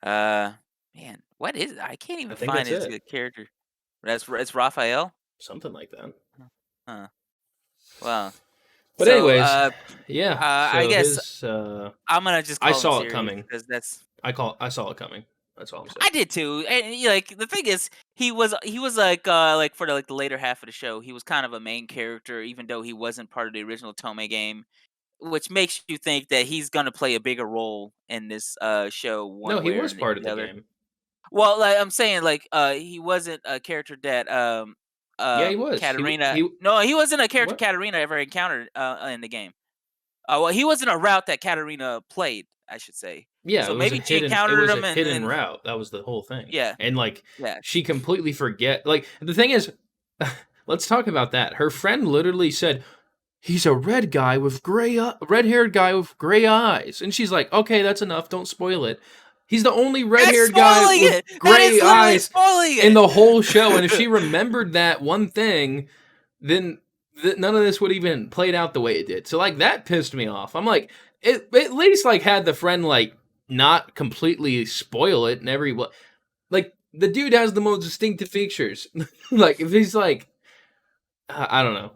Uh. Man, what is it? I can't I even think find that's his it. character. It's Raphael. Something like that. Huh. Well. But So anyways, yeah. I So guess his I'm gonna just I call him saw it serious coming. because that's. I saw it coming. That's all I'm saying. I did too, and like the thing is, he was like for the later half of the show, he was kind of a main character, even though he wasn't part of the original Tome game, which makes you think that he's gonna play a bigger role in this show No, one he way or was part of the the other. game. Well, like I'm saying, like he wasn't a character that Yeah, he was. Katarina. He No, he wasn't a character what? Katarina ever encountered in the game. Well, he wasn't a route that Katarina played, I should say. Yeah, So maybe she it encountered was a him, and hidden then route. That was the whole thing. yeah, And like yeah, she completely forget like the thing is let's talk about that. Her friend literally said, "He's a red-haired guy with gray eyes." And she's like, "Okay, that's enough. Don't spoil it." He's the only that's red-haired guy spoiling with it. That is gray literally eyes spoiling in it. the whole show. And if she remembered that one thing, then none of this would even played out the way it did. So like that pissed me off. I'm like, it at least like had the friend like not completely spoil it and like the dude has the most distinctive features. Like if he's like, I don't know.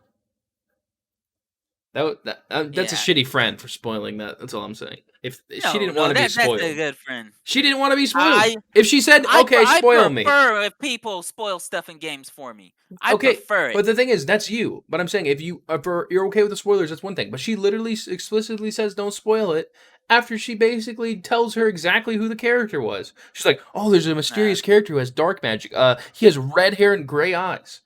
That's a Yeah. shitty friend for spoiling that. That's all I'm saying. If she No, didn't want no, to be that's a spoiled, good friend. she didn't want to be spoiled. I If she said, "Okay, I spoil me," prefer if people spoil stuff in games for me. I okay. prefer it. But the thing is, that's you. But I'm saying, if you're okay with the spoilers, that's one thing. But she literally explicitly says, "Don't spoil it." After she basically tells her exactly who the character was, she's like, "Oh, there's a Nah. mysterious character who has dark magic. He has red hair and gray eyes."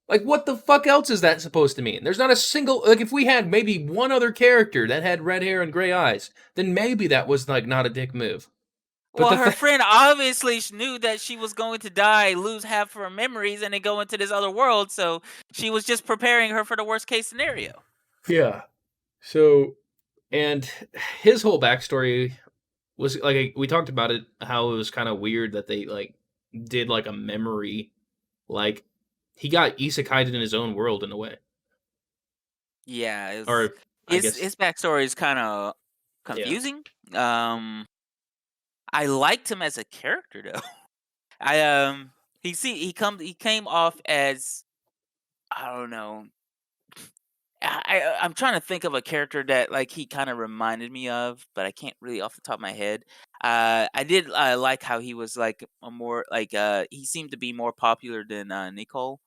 Like, what the fuck else is that supposed to mean? There's not a single, like, if we had maybe one other character that had red hair and gray eyes, then maybe that was, like, not a dick move. But Well, the her fact, friend obviously knew that she was going to die, lose half her memories, and then go into this other world. So she was just preparing her for the worst case scenario. yeah. So, and his whole backstory was like we talked about it, how it was kind of weird that they like did like a memory, like he got isekai'd in his own world in a way, Yeah, or I guess his backstory is kind of yeah. confusing. Um, I liked him as a character though. I he came off as, I don't know. I'm trying to think of a character that like he kind of reminded me of, but I can't really off the top of my head. I did like how he was like a more like he seemed to be more popular than Nicole,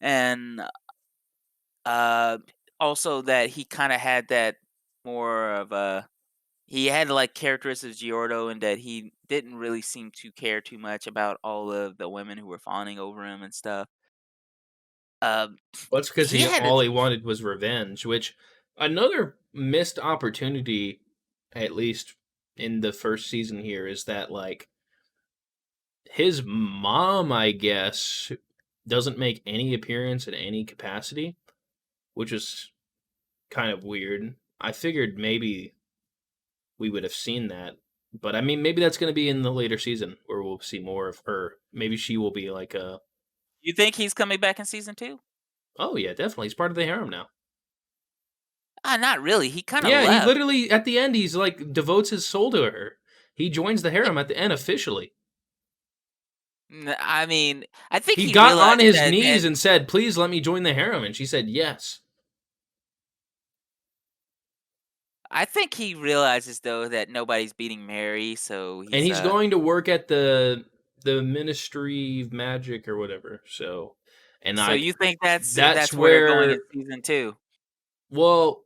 and uh also that he kind of had that more of a, he had like characteristics of Giordo, and that he didn't really seem to care too much about all of the women who were fawning over him and stuff. Um, Well, that's because he he had all he wanted was revenge, which another missed opportunity, at least in the first season here, is that like his mom, I guess, doesn't make any appearance in any capacity, which is kind of weird. I figured maybe we would have seen that, but I mean, maybe that's going to be in the later season where we'll see more of her. Maybe she will be like a, You think he's coming back in season 2? oh yeah, definitely, he's part of the harem now. Not really. He kind of Yeah, he left. literally at the end he's like devotes his soul to her. He joins the Yeah, harem at the end officially. I mean, I think He he got on realized his that knees and said, "Please let me join the harem," and she said yes. I think he realizes though that nobody's beating Mary, so And he's he's going to work at the Ministry of Magic or whatever. So, and so like you think that's that's where they're going in where, season 2? well,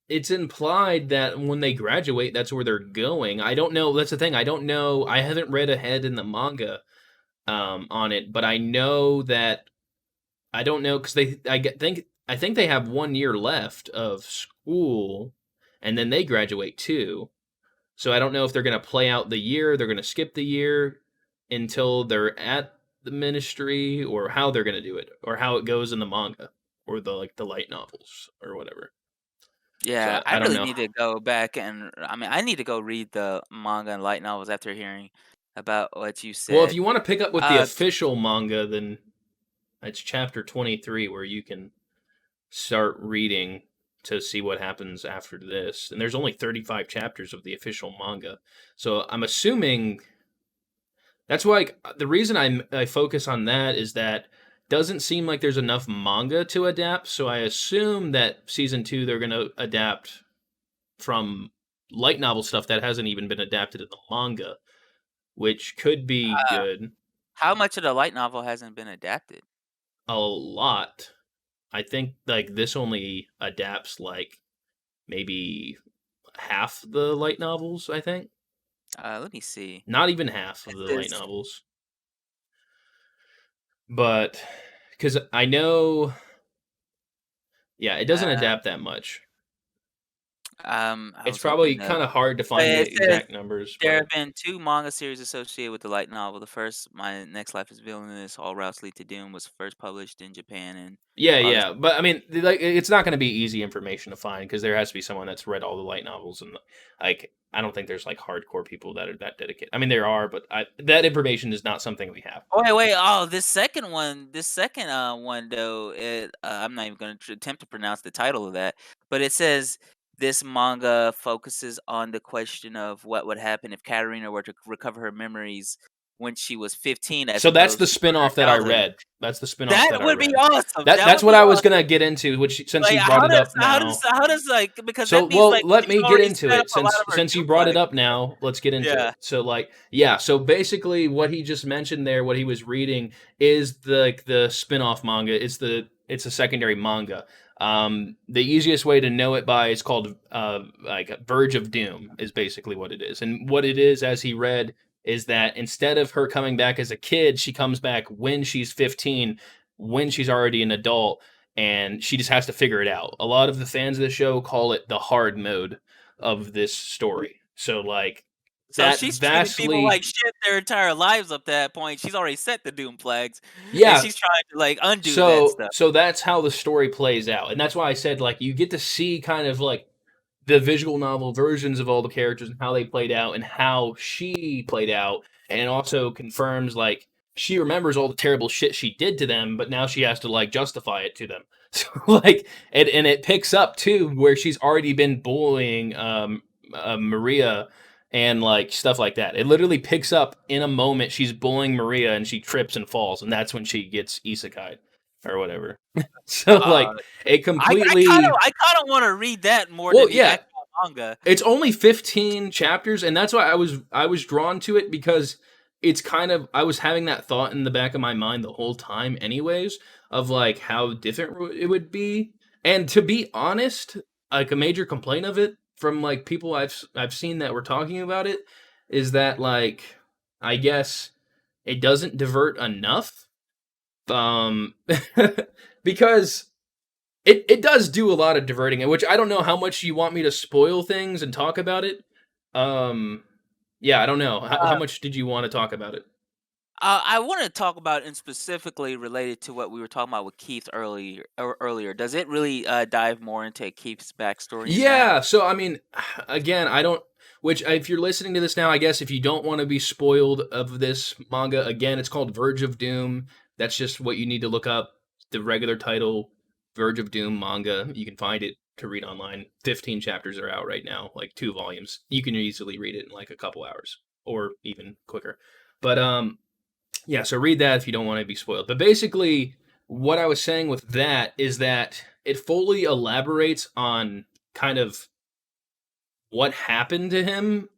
it's implied that when they graduate, that's where they're going. I don't know. That's the thing. I don't know. I haven't read ahead in the manga on it, but I know that I don't know because I think they have 1 year left of school, and then they graduate too. So I don't know if they're gonna play out the year, they're gonna skip the year until they're at the ministry, or how they're gonna do it, or how it goes in the manga, or the like the light novels or whatever. So Yeah, I I don't really know. need to go back and I mean, I need to go read the manga and light novels after hearing about what you Well, if said. you want to pick up with the Uh, official manga, then it's chapter 23 where you can start reading to see what happens after this. And there's only 35 chapters of the official manga. So I'm assuming that's why the reason I focus on that is that doesn't seem like there's enough manga to adapt. So I assume that season 2 they're going to adapt from light novel stuff that hasn't even been adapted in the manga, which could be uh, good. how much of the light novel hasn't been adapted? A lot. I think like this only adapts like maybe half the light novels, I think. Let me see. Not even half of This the light is novels. But because I know, yeah, it doesn't uh, adapt that much. I It's was hoping probably to. kind of hard to But find the it says exact numbers, there but have been 2 manga series associated with the light novel. The first, My Next Life is Villainous, All Routes Lead to Doom, was first published in Japan in yeah, August. yeah. But I mean, like, it's not going to be easy information to find because there has to be someone that's read all the light novels, and like, I don't think there's like hardcore people that are that dedicated. I mean, there are, but that information is not something we have. Wait. Oh, this second one though, I'm not even going to attempt to pronounce the title of that, but it says this manga focuses on the question of what would happen if Katarina were to recover her memories when she was 15 as So that's the opposed to her spinoff that I childhood. read. That's the spinoff That that I would be read. awesome. That That that's would what be I was awesome. gonna get into, which since Like, you brought it up now. how does like because So that means well, like let she's me get already into set up it a lot of her since you doom brought it flags. up now. Let's get into Yeah. it. So like yeah, so basically what he just mentioned there, what he was reading is the spin-off manga. It's a secondary manga. The easiest way to know it by is called like Verge of Doom is basically what it is. And what it is, as he read, is that instead of her coming back as a kid, she comes back when she's 15, when she's already an adult, and she just has to figure it out. A lot of the fans of the show call it the hard mode of this story. So like So that she's treating people vastly like shit their entire lives up to that point. She's already set the doom flags, and yeah, she's trying to like undo that so stuff. that's how the story plays out. And that's why I said like you get to see kind of like the visual novel versions of all the characters and how they played out and how she played out, and it also confirms like she remembers all the terrible shit she did to them, but now she has to like justify it to them. So like, and it picks up too where she's already been bullying Maria and like stuff like that. It literally picks up in a moment. She's bullying Maria and she trips and falls, and that's when she gets isekai or whatever. So Uh, like it I kind of completely. want to read that more Well, than the yeah, actual manga. it's only 15 chapters, and that's why I was drawn to it, because it's kind of, I was having that thought in the back of my mind the whole time anyways, of like how different it would be. And to be honest, like a major complaint of it from like people I've seen that were talking about it is that like I guess it doesn't divert enough. Um because it does do a lot of diverting, which I don't know how much you want me to spoil things and talk about it. Um, yeah, I don't know. How Uh, much did you want to talk about it? I want to talk about and specifically related to what we were talking about with Keith earlier. Does it really dive more into Keith's backstory in that? Yeah, so I mean, again, I don't. Which, if you're listening to this now, I guess if you don't want to be spoiled of this manga, again, it's called Verge of Doom. That's just what you need to look up. The regular title, Verge of Doom manga. You can find it to read online. 15 chapters are out right now, like 2 volumes. You can easily read it in like a couple hours or even quicker. But yeah, so read that if you don't want to be spoiled. But basically, what I was saying with that is that it fully elaborates on kind of what happened to him,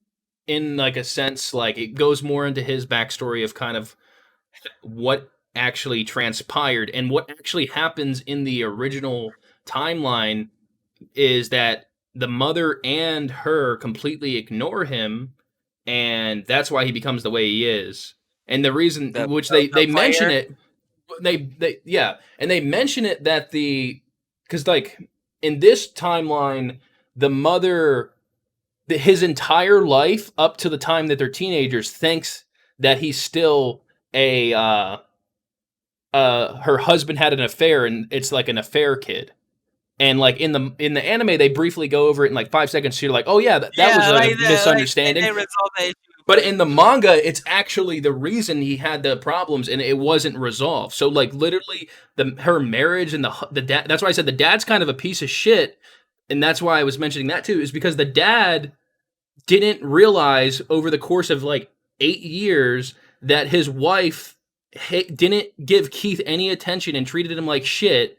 in like a sense, like it goes more into his backstory of kind of what actually transpired, and what actually happens in the original timeline is that the mother and her completely ignore him, and that's why he becomes the way he is. And the reason, which The they mention player. it, they yeah, and they mention it that the, because like in this timeline, the mother, his entire life up to the time that they're teenagers, thinks that he's still a her husband had an affair, and it's like an affair kid. And like in the anime, they briefly go over it in like 5 seconds. So you're like, oh yeah, that was Yeah, like a like that. Like they misunderstanding. resolve the issue, But but in the like, manga, it's actually the reason he had the problems, and it wasn't resolved. So like literally, her marriage and the dad. That's why I said the dad's kind of a piece of shit, and that's why I was mentioning that too. Is because the dad didn't realize over the course of like 8 years that his wife didn't give Keith any attention and treated him like shit.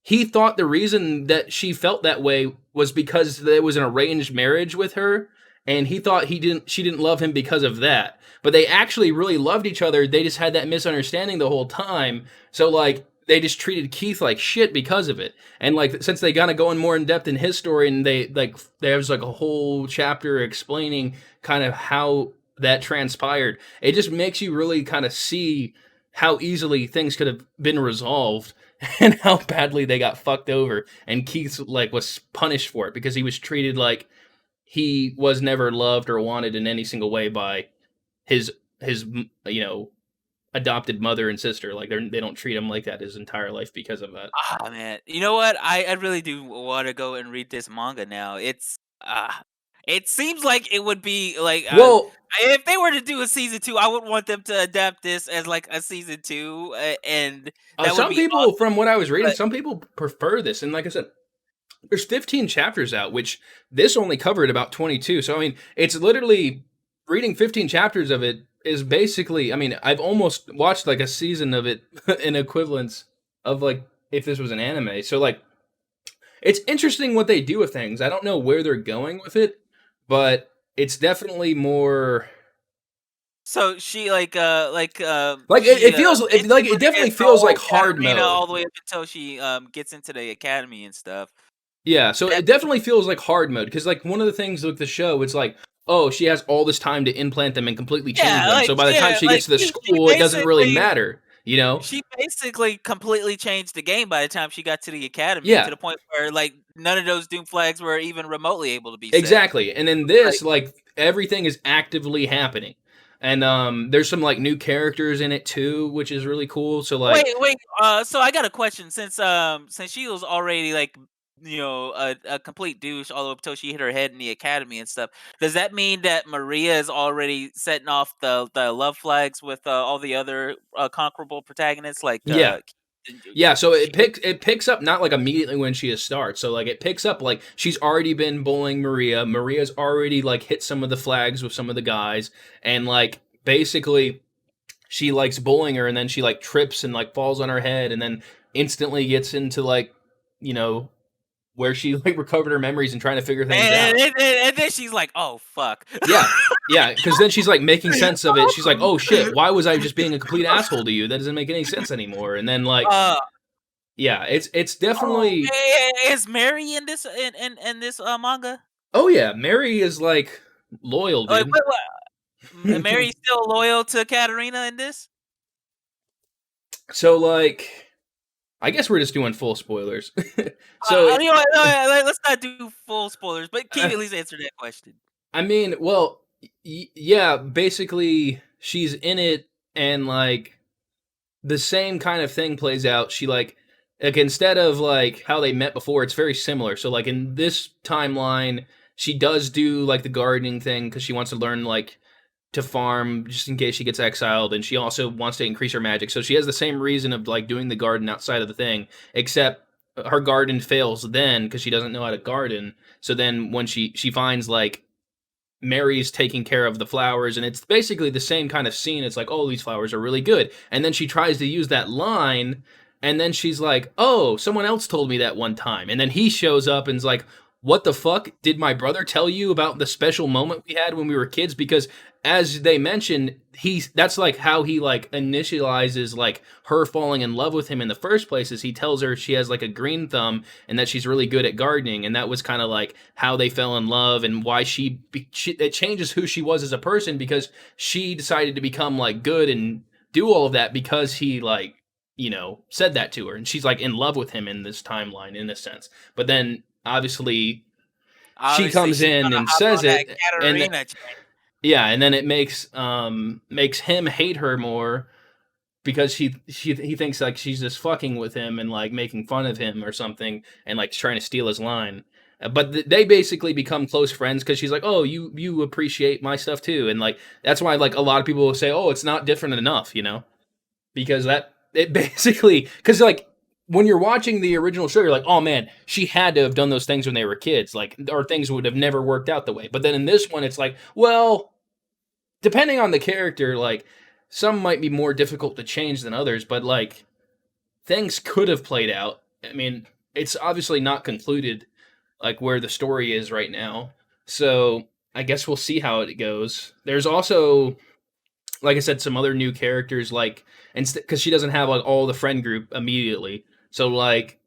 He thought the reason that she felt that way was because there was an arranged marriage with her, and he thought she didn't love him because of that. But they actually really loved each other. They just had that misunderstanding the whole time. So like they just treated Keith like shit because of it. And like since they kind of go in more in depth in his story, and there's like a whole chapter explaining kind of how that transpired. It just makes you really kind of see how easily things could have been resolved and how badly they got fucked over. And Keith like was punished for it because he was treated like he was never loved or wanted in any single way by his adopted mother and sister. Like they don't treat him like that his entire life because of that. ah, man, you know what? I really do want to go and read this manga now. It seems like it would be like Well, if they were to do a season two, I would want them to adapt this as like a season two, and that would some be people, awesome. from what I was reading, But some people prefer this. And like I said, there's 15 chapters out, which this only covered about 22. So I mean, it's literally, reading 15 chapters of it is basically, I mean, I've almost watched like a season of it in equivalence of like if this was an anime. So like it's interesting what they do with things. I don't know where they're going with it, but it's definitely more so she like she it feels like it integrated definitely the feels whole like cat hard arena mode. all the way up until she gets into the academy and stuff. Yeah, so That it definitely feels like hard mode, because like one of the things with the show, it's like, oh, she has all this time to implant them and completely change them. So by the time she like gets to the she school, it doesn't really basically matter, you know? she basically completely changed the game by the time she got to the academy, to Yeah, the point where like none of those doom flags were even remotely able to be set. exactly. And in Like, this, like everything is actively happening. And there's some like new characters in it too, which is really cool. So like wait, so I got a question, since she was already like a complete douche all the way up until she hit her head in the academy and stuff. Does that mean that Maria is already setting off the love flags with all the other conquerable protagonists like Yeah. and Yeah, so it picks up not like immediately when she starts. So like it picks up like she's already been bullying Maria. Maria's already like hit some of the flags with some of the guys, and like basically she likes bullying her, and then she like trips and like falls on her head, and then instantly gets into like you know where she like recovered her memories and trying to figure things and, out. and, and then she's like, "Oh fuck." Yeah, yeah, because then she's like making sense of it. She's like, "Oh shit, why was I just being a complete asshole to you? That doesn't make any sense anymore." And then like, uh yeah, it's oh, definitely. is Mary in this in this manga? Oh yeah, Mary is like loyal, Like, dude. Mary's still loyal to Katarina in this? So like, I guess we're just doing full spoilers. so You know what? No, let's not do full spoilers, but can you at least answer that question? I mean, well, yeah, basically she's in it, and like the same kind of thing plays out. She like instead of like how they met before, it's very similar. So like in this timeline, she does do like the gardening thing because she wants to learn like to farm just in case she gets exiled, and she also wants to increase her magic. So she has the same reason of like doing the garden outside of the thing, except her garden fails then because she doesn't know how to garden. So then when she finds like Mary's taking care of the flowers, and it's basically the same kind of scene. It's like, oh, these flowers are really good. And then she tries to use that line, and then she's like, oh, someone else told me that one time. And then he shows up and's like, what the fuck? Did my brother tell you about the special moment we had when we were kids? Because as they mentioned, that's like how he like initializes like her falling in love with him in the first place, is he tells her she has like a green thumb and that she's really good at gardening, and that was kind of like how they fell in love, and why she it changes who she was as a person, because she decided to become like good and do all of that because he like said that to her, and she's like in love with him in this timeline in a sense. But then obviously she Obviously, comes she's in gonna and hop says on that it, and Katarina train. yeah, and then it makes him hate her more, because he thinks like she's just fucking with him and like making fun of him or something, and like trying to steal his line. But they basically become close friends because she's like, oh, you appreciate my stuff too, and like that's why like a lot of people will say, oh, it's not different enough, because that it basically, because like when you're watching the original show, you're like, oh man, she had to have done those things when they were kids, like, or things would have never worked out the way. But then in this one, it's like, well, depending on the character, like some might be more difficult to change than others, but like things could have played out. I mean, it's obviously not concluded like where the story is right now. So I guess we'll see how it goes. There's also, like I said, some other new characters, like, and because she doesn't have like all the friend group immediately. So like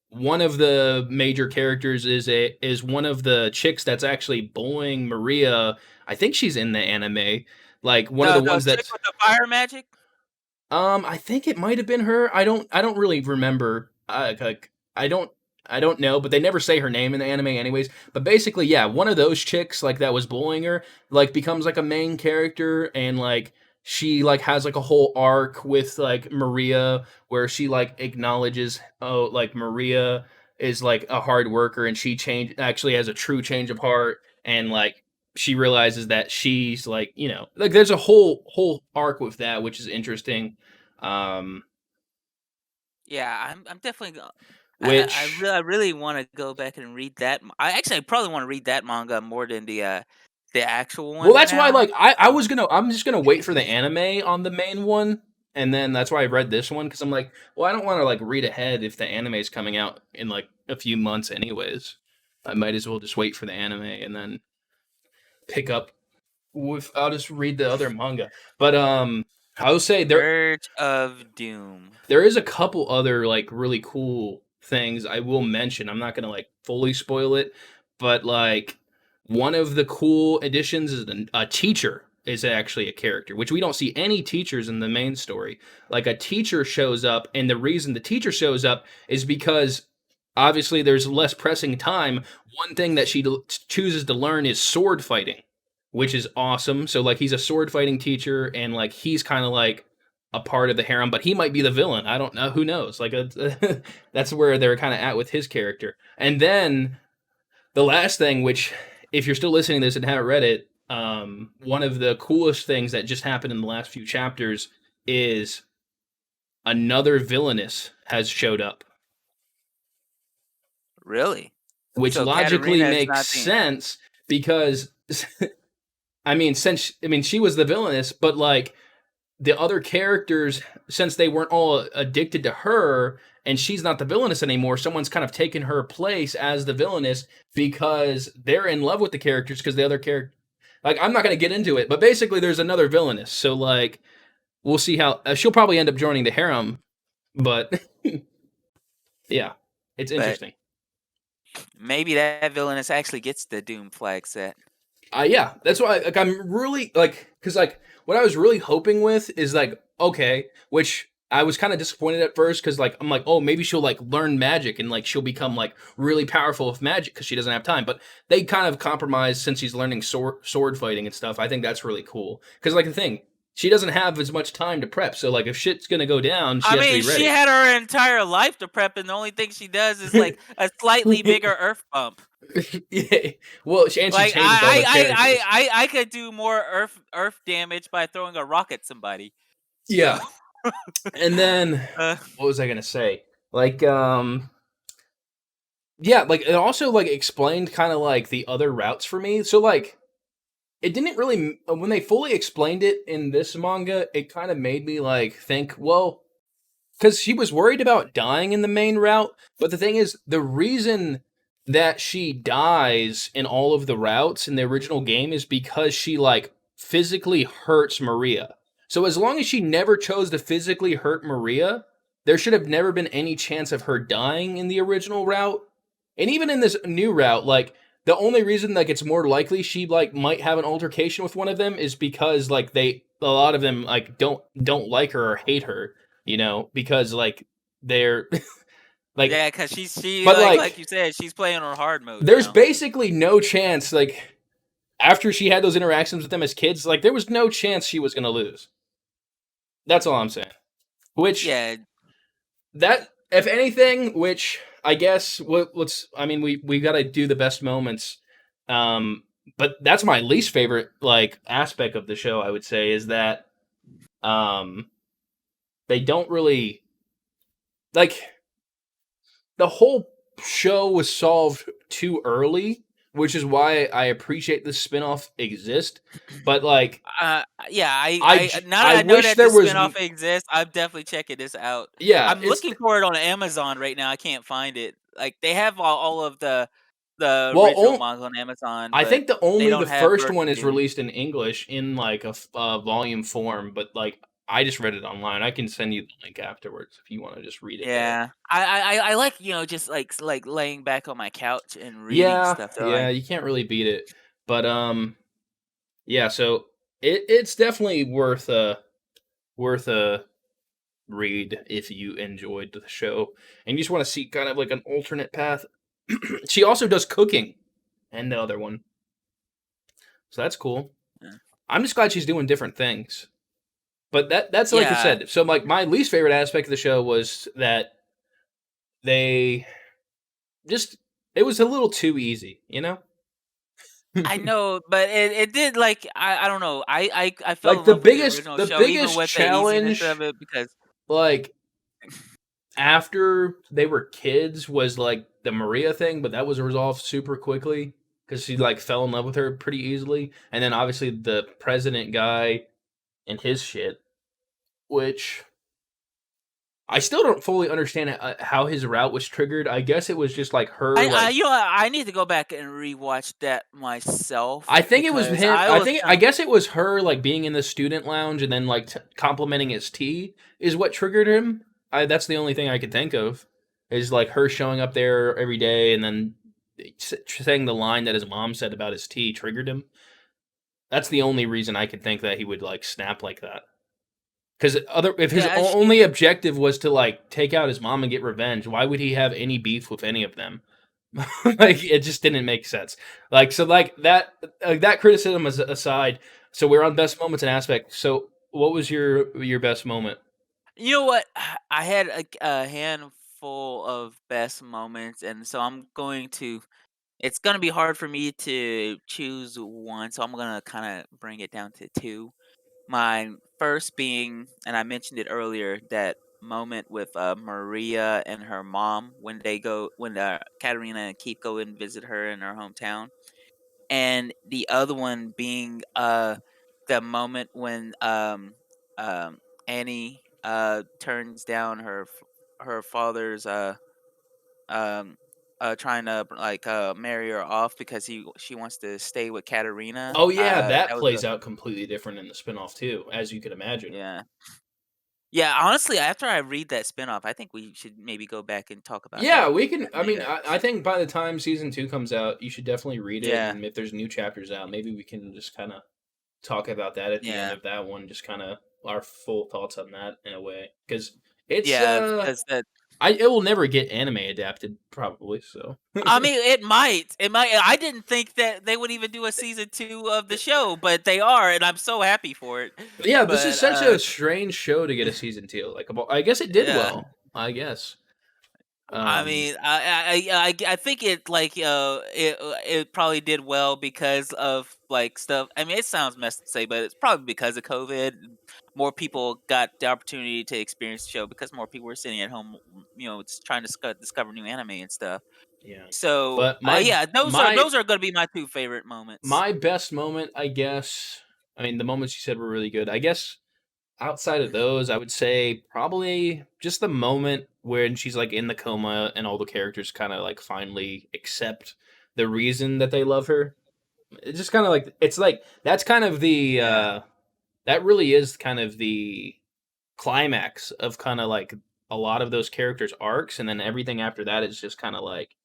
one of the major characters is one of the chicks that's actually bullying Maria. I think she's in the anime. Like one of the The ones chick that's with the fire magic. I think it might have been her. I don't really remember. Like I don't know, but they never say her name in the anime anyways. But basically, yeah, one of those chicks like that was bullying her like becomes like a main character, and like she like has like a whole arc with like Maria where she like acknowledges, oh, like Maria is like a hard worker, and she actually has a true change of heart, and like she realizes that she's like, like there's a whole arc with that, which is interesting. um Yeah, I'm definitely. which I really want to go back and read that. I probably want to read that manga more than the actual well, one that's why now. like I'm just gonna wait for the anime on the main one, and then that's why I read this one, because I'm like, well, I don't want to like read ahead if the anime is coming out in like a few months anyways. I might as well just wait for the anime and then pick up with I'll just read the other manga. But I would say Verge of Doom. there is a couple other like really cool things I will mention. I'm not gonna like fully spoil it, but like one of the cool additions is a teacher is actually a character, which we don't see any teachers in the main story. Like a teacher shows up, and the reason the teacher shows up is because obviously there's less pressing time. One thing that she chooses to learn is sword fighting, which is awesome. So like he's a sword fighting teacher, and like he's kind of like a part of the harem, but he might be the villain. I don't know. Who knows? Like that's where they're kind of at with his character. And then the last thing, which if you're still listening to this and haven't read it, one of the coolest things that just happened in the last few chapters is another villainess has showed up, Really? which So logically Katarina is makes not the sense because since she was the villainess, but like the other characters, since they weren't all addicted to her and she's not the villainess anymore, someone's kind of taken her place as the villainess because they're in love with the characters because the other character, like, I'm not going to get into it, but basically there's another villainess. So like, we'll see how she'll probably end up joining the harem, but yeah, it's but interesting. maybe that villainess actually gets the Doom flag set. Yeah, that's why. Like, I'm really like, because like what I was really hoping with is like, okay, which I was kind of disappointed at first because like I'm like, oh, maybe she'll like learn magic and like she'll become like really powerful with magic because she doesn't have time. But they kind of compromised since she's learning sword fighting and stuff. I think that's really cool because like the thing, she doesn't have as much time to prep. So like if shit's gonna go down, she I has to mean, be she ready. had her entire life to prep, and the only thing she does is like a slightly bigger earth bump. Yeah, well, and she's Like changed with all the characters. I could do more earth damage by throwing a rock at somebody. So, Yeah, and then uh, what was I gonna say? Like, yeah, like it also like explained kind of like the other routes for me. So like it didn't really when they fully explained it in this manga, it kind of made me like think, well, because she was worried about dying in the main route, but the thing is, the reason that she dies in all of the routes in the original game is because she like physically hurts Maria. So as long as she never chose to physically hurt Maria, there should have never been any chance of her dying in the original route. And even in this new route, like the only reason like it's more likely she like might have an altercation with one of them is because like a lot of them like don't like her or hate her, you know, because like they're like, yeah, because she but like like you said, she's playing on hard mode there's now. basically no chance like after she had those interactions with them as kids, like there was no chance she was gonna lose. That's all I'm saying. Which Yeah, that if anything, which I guess let's I mean we got to do the best moments. But that's my least favorite like aspect of the show, I would say, is that um they don't really like the whole show was solved too early, which is why I appreciate this spinoff exist. But like yeah. I now that I I know wish that there this was spinoff exists, I'm definitely checking this out. yeah, I'm it's looking for it on Amazon right now. I can't find it. Like they have all of the well original manga on Amazon, I but think they the don't have first one version is two. released in English in like a volume form, but like I just read it online. I can send you the link afterwards if you want to just read it there. Yeah, I like just like laying back on my couch and reading Yeah, stuff. So yeah, like, you can't really beat it. But yeah, so it's definitely worth a read if you enjoyed the show and you just want to see kind of like an alternate path. She also does cooking and the other one. So that's cool. yeah, I'm just glad she's doing different things. But that's like I yeah. said. So like my least favorite aspect of the show was that they just it was a little too easy, you know? I know, but it did like I don't know. I fell Like in love with the original the show, even biggest with the easiness of challenge it, because like after they were kids was like the Maria thing, but that was resolved super quickly because she like fell in love with her pretty easily. And then obviously the president guy and his shit, which I still don't fully understand how his route was triggered. I guess it was just like her I like you know I need to go back and rewatch that I myself think it was because him. I was I trying. guess it was her like being in the student lounge and then like complimenting his tea is what triggered him. That's the only thing I could think of is like her showing up there every day and then saying the line that his mom said about his tea triggered him. That's the only reason I could think that he would like snap like that. Because if his Yeah, only objective was to like take out his mom and get revenge, why would he have any beef with any of them? Like it just didn't make sense. Like so, like that criticism aside. So we're on best moments and aspect. So what was your best moment? You know what? I had a handful of best moments, and so I'm going to. It's gonna be hard for me to choose one, so I'm gonna kind of bring it down to two. My first being, and I mentioned it earlier, that moment with Maria and her mom when they go when Katerina and Keith go and visit her in her hometown, and the other one being the moment when Annie turns down her father's um trying to like marry her off because she wants to stay with Katerina. Oh yeah, that That was plays out completely different in the spinoff too, as you could imagine. yeah. Yeah, honestly, after I read that spinoff, I think we should maybe go back and talk about Yeah, that we can. I mean, later. I think by the time season 2 comes out, you should definitely read it, Yeah, and if there's new chapters out, maybe we can just kind of talk about that at the end yeah, of that one. Just kind of our full thoughts on that in a way, because it's yeah. Because that, it will never get anime adapted probably. So I mean, it might, it might. I didn't think that they would even do a season two of the show, but they are, and I'm so happy for it. yeah, this is But such a strange show to get a season 2. Like, I guess it did yeah. well. I guess. I Um, mean, I think it like it probably did well because of like stuff. I mean, it sounds messed to say, but it's probably because of COVID. More people got the opportunity to experience the show because more people were sitting at home, it's trying to discover new anime and stuff. yeah, So, but my yeah, those are my going to be my two favorite moments. my best moment, I guess. I mean, the moments you said were really good. I guess outside of those, I would say probably just the moment when she's like in the coma and all the characters kind of like finally accept the reason that they love her. It's just kind of like it's like that's kind of the Yeah. that really is kind of the climax of kind of like a lot of those characters arcs, and then everything after that is just kind of like,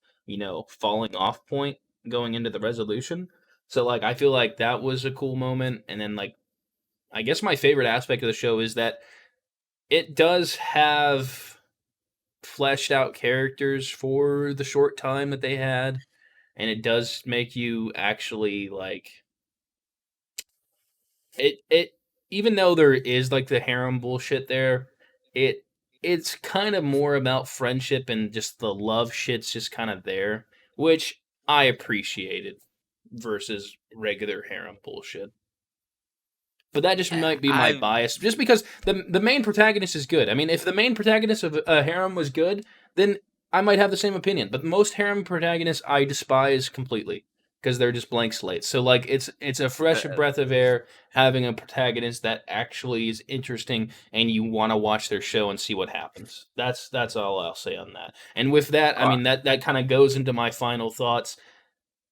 falling off point going into the resolution. So like I feel like that was a cool moment, and then like I guess my favorite aspect of the show is that it does have fleshed out characters for the short time that they had, and it does make you actually like it even though there is like the harem bullshit there, it it's kind of more about friendship and just the love shit's just kind of there, which I appreciated versus regular harem bullshit. But that just Yeah, might be my bias, just because the main protagonist is good. I mean, if the main protagonist of a harem was good, then I might have the same opinion. But most harem protagonists I despise completely because they're just blank slates. So like it's a fresh uh, breath of air having a protagonist that actually is interesting and you want to watch their show and see what happens. That's all I'll say on that. And with that, I uh, mean that kind of goes into my final thoughts.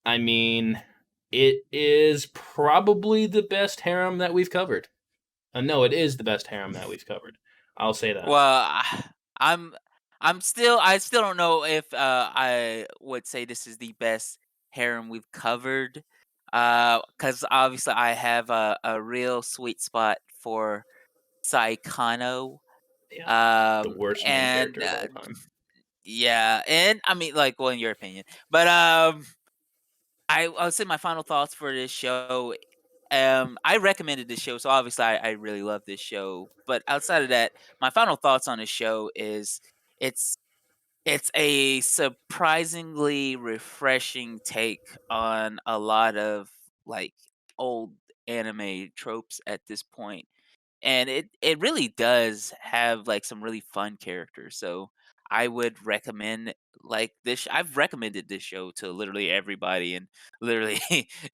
I mean, it is probably the best harem that we've covered. No, it is the best harem that we've covered. I'll say that. well, I'm I still don't know if I would say this is the best harem we've covered. Because obviously I have a real sweet spot for Saikano. Yeah, the Um, worst main and character of all time. yeah, and I mean, like, well, in your opinion, but I'll say my final thoughts for this show. I recommended this show, so obviously I really love this show. But outside of that, my final thoughts on this show is it's it's a surprisingly refreshing take on a lot of like old anime tropes at this point, and it really does have like some really fun characters. So I would recommend like this. I've recommended this show to literally everybody, and literally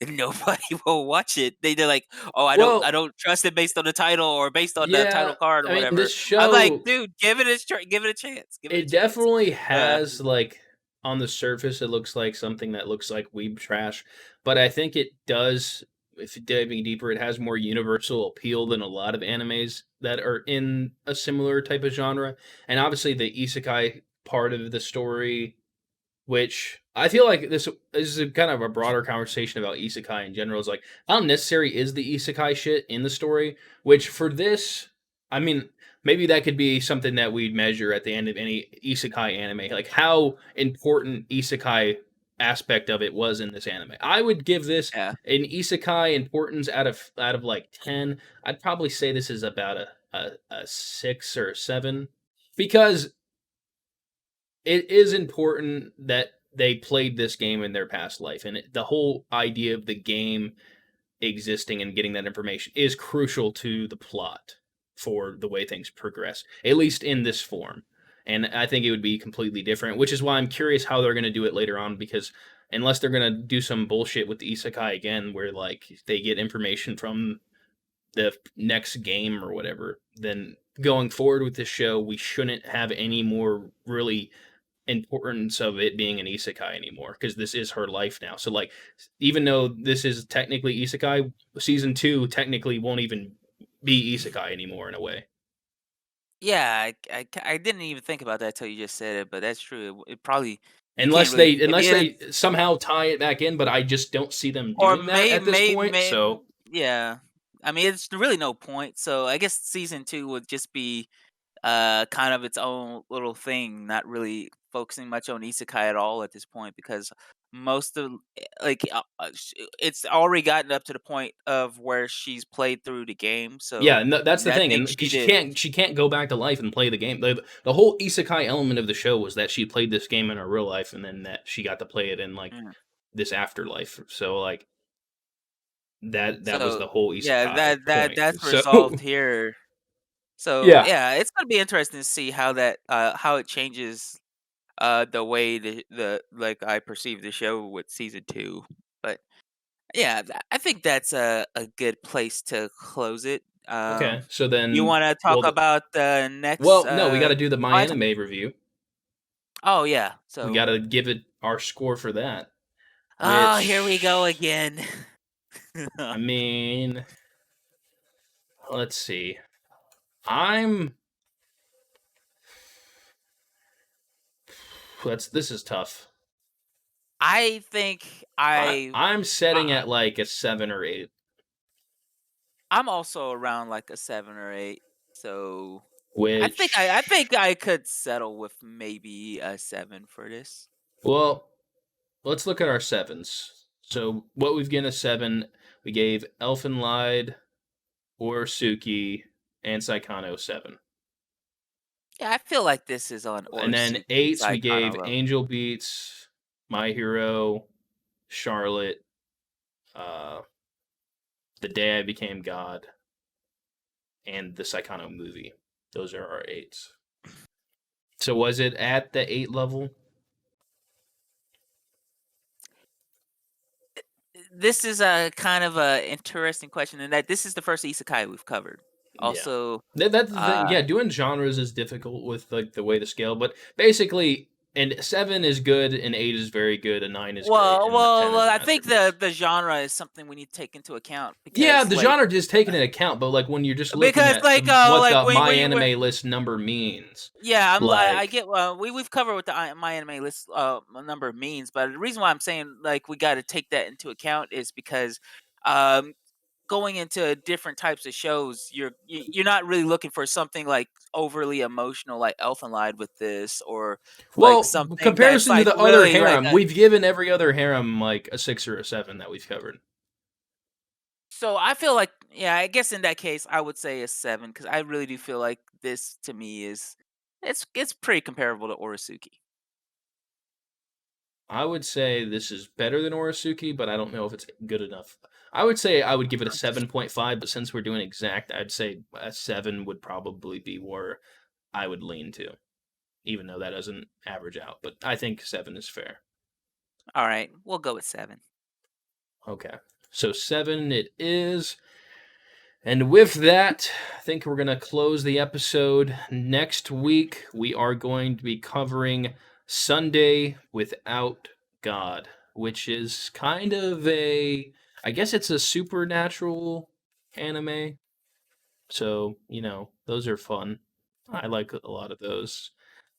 nobody will watch it. They're like, "Oh, I Well, don't trust it based on the title or based on the yeah, title card or I mean, this whatever." I'm like, show "Dude, give it give it a chance. Give it a it chance." definitely Uh, has like on the surface it looks like something that looks like weeb trash, but I think it does if diving deeper it has more universal appeal than a lot of animes that are in a similar type of genre. And obviously the isekai part of the story, which I feel like this is a kind of a broader conversation about isekai in general. Is like how necessary is the isekai shit in the story? Which for this, I mean, maybe that could be something that we'd measure at the end of any isekai anime, like how important isekai aspect of it was in this anime. I would give this yeah. an isekai importance out of like 10. I'd probably say this is about a 6 or a 7 because it is important that they played this game in their past life, and the whole idea of the game existing and getting that information is crucial to the plot for the way things progress, at least in this form. And I think it would be completely different, which is why I'm curious how they're going to do it later on, because unless they're going to do some bullshit with the isekai again, where like they get information from the next game or whatever, then going forward with this show, we shouldn't have any more really importance of it being an isekai anymore, because this is her life now. So like, even though this is technically isekai, season 2 technically won't even be isekai anymore in a way, Yeah, I didn't even think about that till you just said it, but that's true. It probably you can't unless really they if unless you they somehow tie it back in. But I just don't see them or doing that at this point. So yeah. I mean, it's really no point. So I guess season 2 would just be kind of its own little thing, not really focusing much on isekai at all at this point because most of it's already gotten up to the point of where she's played through the game. So yeah, no, that's the I thing, think and she because did. she can't go back to life and play the game. The whole isekai element of the show was that she played this game in her real life, and then that she got to play it in like Mm. this afterlife. So like that was So the whole yeah, isekai point. that's So resolved here. So yeah, yeah, it's gonna be interesting to see how it changes the way the like I perceive the show with season 2. But yeah, I think that's a good place to close it. okay. So You then, want to talk about the next no, we got to do the my item? anime review. Oh yeah. We got So to give it our score for that. oh, here we go Which, again. I mean, let's see. I'm this is tough. I think I'm setting I at like a 7 or 8. I'm also around like a 7 or 8. So I Which, think I could settle with maybe a 7 for this. well, let's look at our sevens. So what we've given a 7, we gave Elfen Lied, Suki, and Saikano 7. Yeah, I feel like this is on And then Orisuke and eights, we Saikano gave level. Angel Beats, My Hero, Charlotte, uh, The Day I Became God, and the Saikano movie. Those are our eights. So was it at the 8 level? This is a kind of a interesting question in that this is the first isekai we've covered. Yeah. Also, That's the thing. uh Yeah, doing genres is difficult with like the way to scale, but basically, and 7 is good, and 8 is very good, and 9 is great, and 10 is a I think masterpiece. the genre is something we need to take into account Yeah, because the genre is taken into account, but like when you're just looking at what like the we my we anime list number means, yeah, I like, get we've covered what the my anime list number means, but the reason why I'm saying like we got to take that into account is because um going into different types of shows, you're not really looking for something like overly emotional like Elfenlied with this, or like well, something that's comparison to like the other really like harem, a. we've given every other harem like a 6 or a 7 that we've covered. So I feel like yeah, I guess in that case I would say a 7 because I really do feel like this to me is it's pretty comparable to Orisuke. I would say this is better than Orisuke, but I don't know if it's good enough. I would say I would give it a 7.5, but since we're doing exact, I'd say a 7 would probably be where I would lean to, even though that doesn't average out. But I think 7 is fair. All right, we'll go with 7. Okay. So 7 it is. And with that, I think we're going to close the episode. Next week, we are going to be covering Sunday Without God, which is kind of I guess it's a supernatural anime. So, those are fun. I like a lot of those.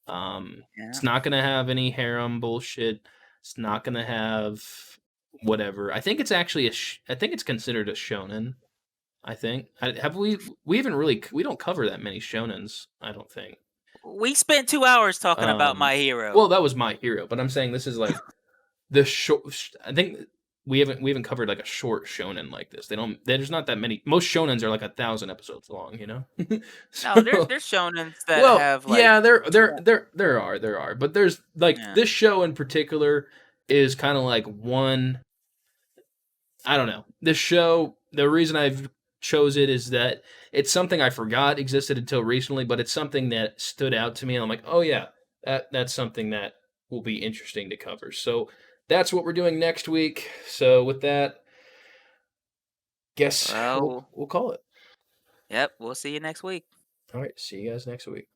Yeah. It's not going to have any harem bullshit. It's not going to have whatever. I think it's actually I think it's considered a shonen. I think. Have we haven't really we don't cover that many shonens, I don't think. We spent 2 hours talking about Um My Hero. well, that was My Hero, but I'm saying this is like the short I think we haven't covered like a short shonen like this. There's not that many. Most shonens are like 1,000 episodes long, you know. No, there's So, there's shonens that well, have like yeah, there are, but there's like yeah. this show in particular is kind of like one. I don't know. This show, the reason I've chose it is that it's something I forgot existed until recently, but it's something that stood out to me, and I'm like, oh yeah, that's something that will be interesting to cover. So that's what we're doing next week. So with that, guess we'll Well, we'll call it. yep. We'll see you next week. All right, see you guys next week.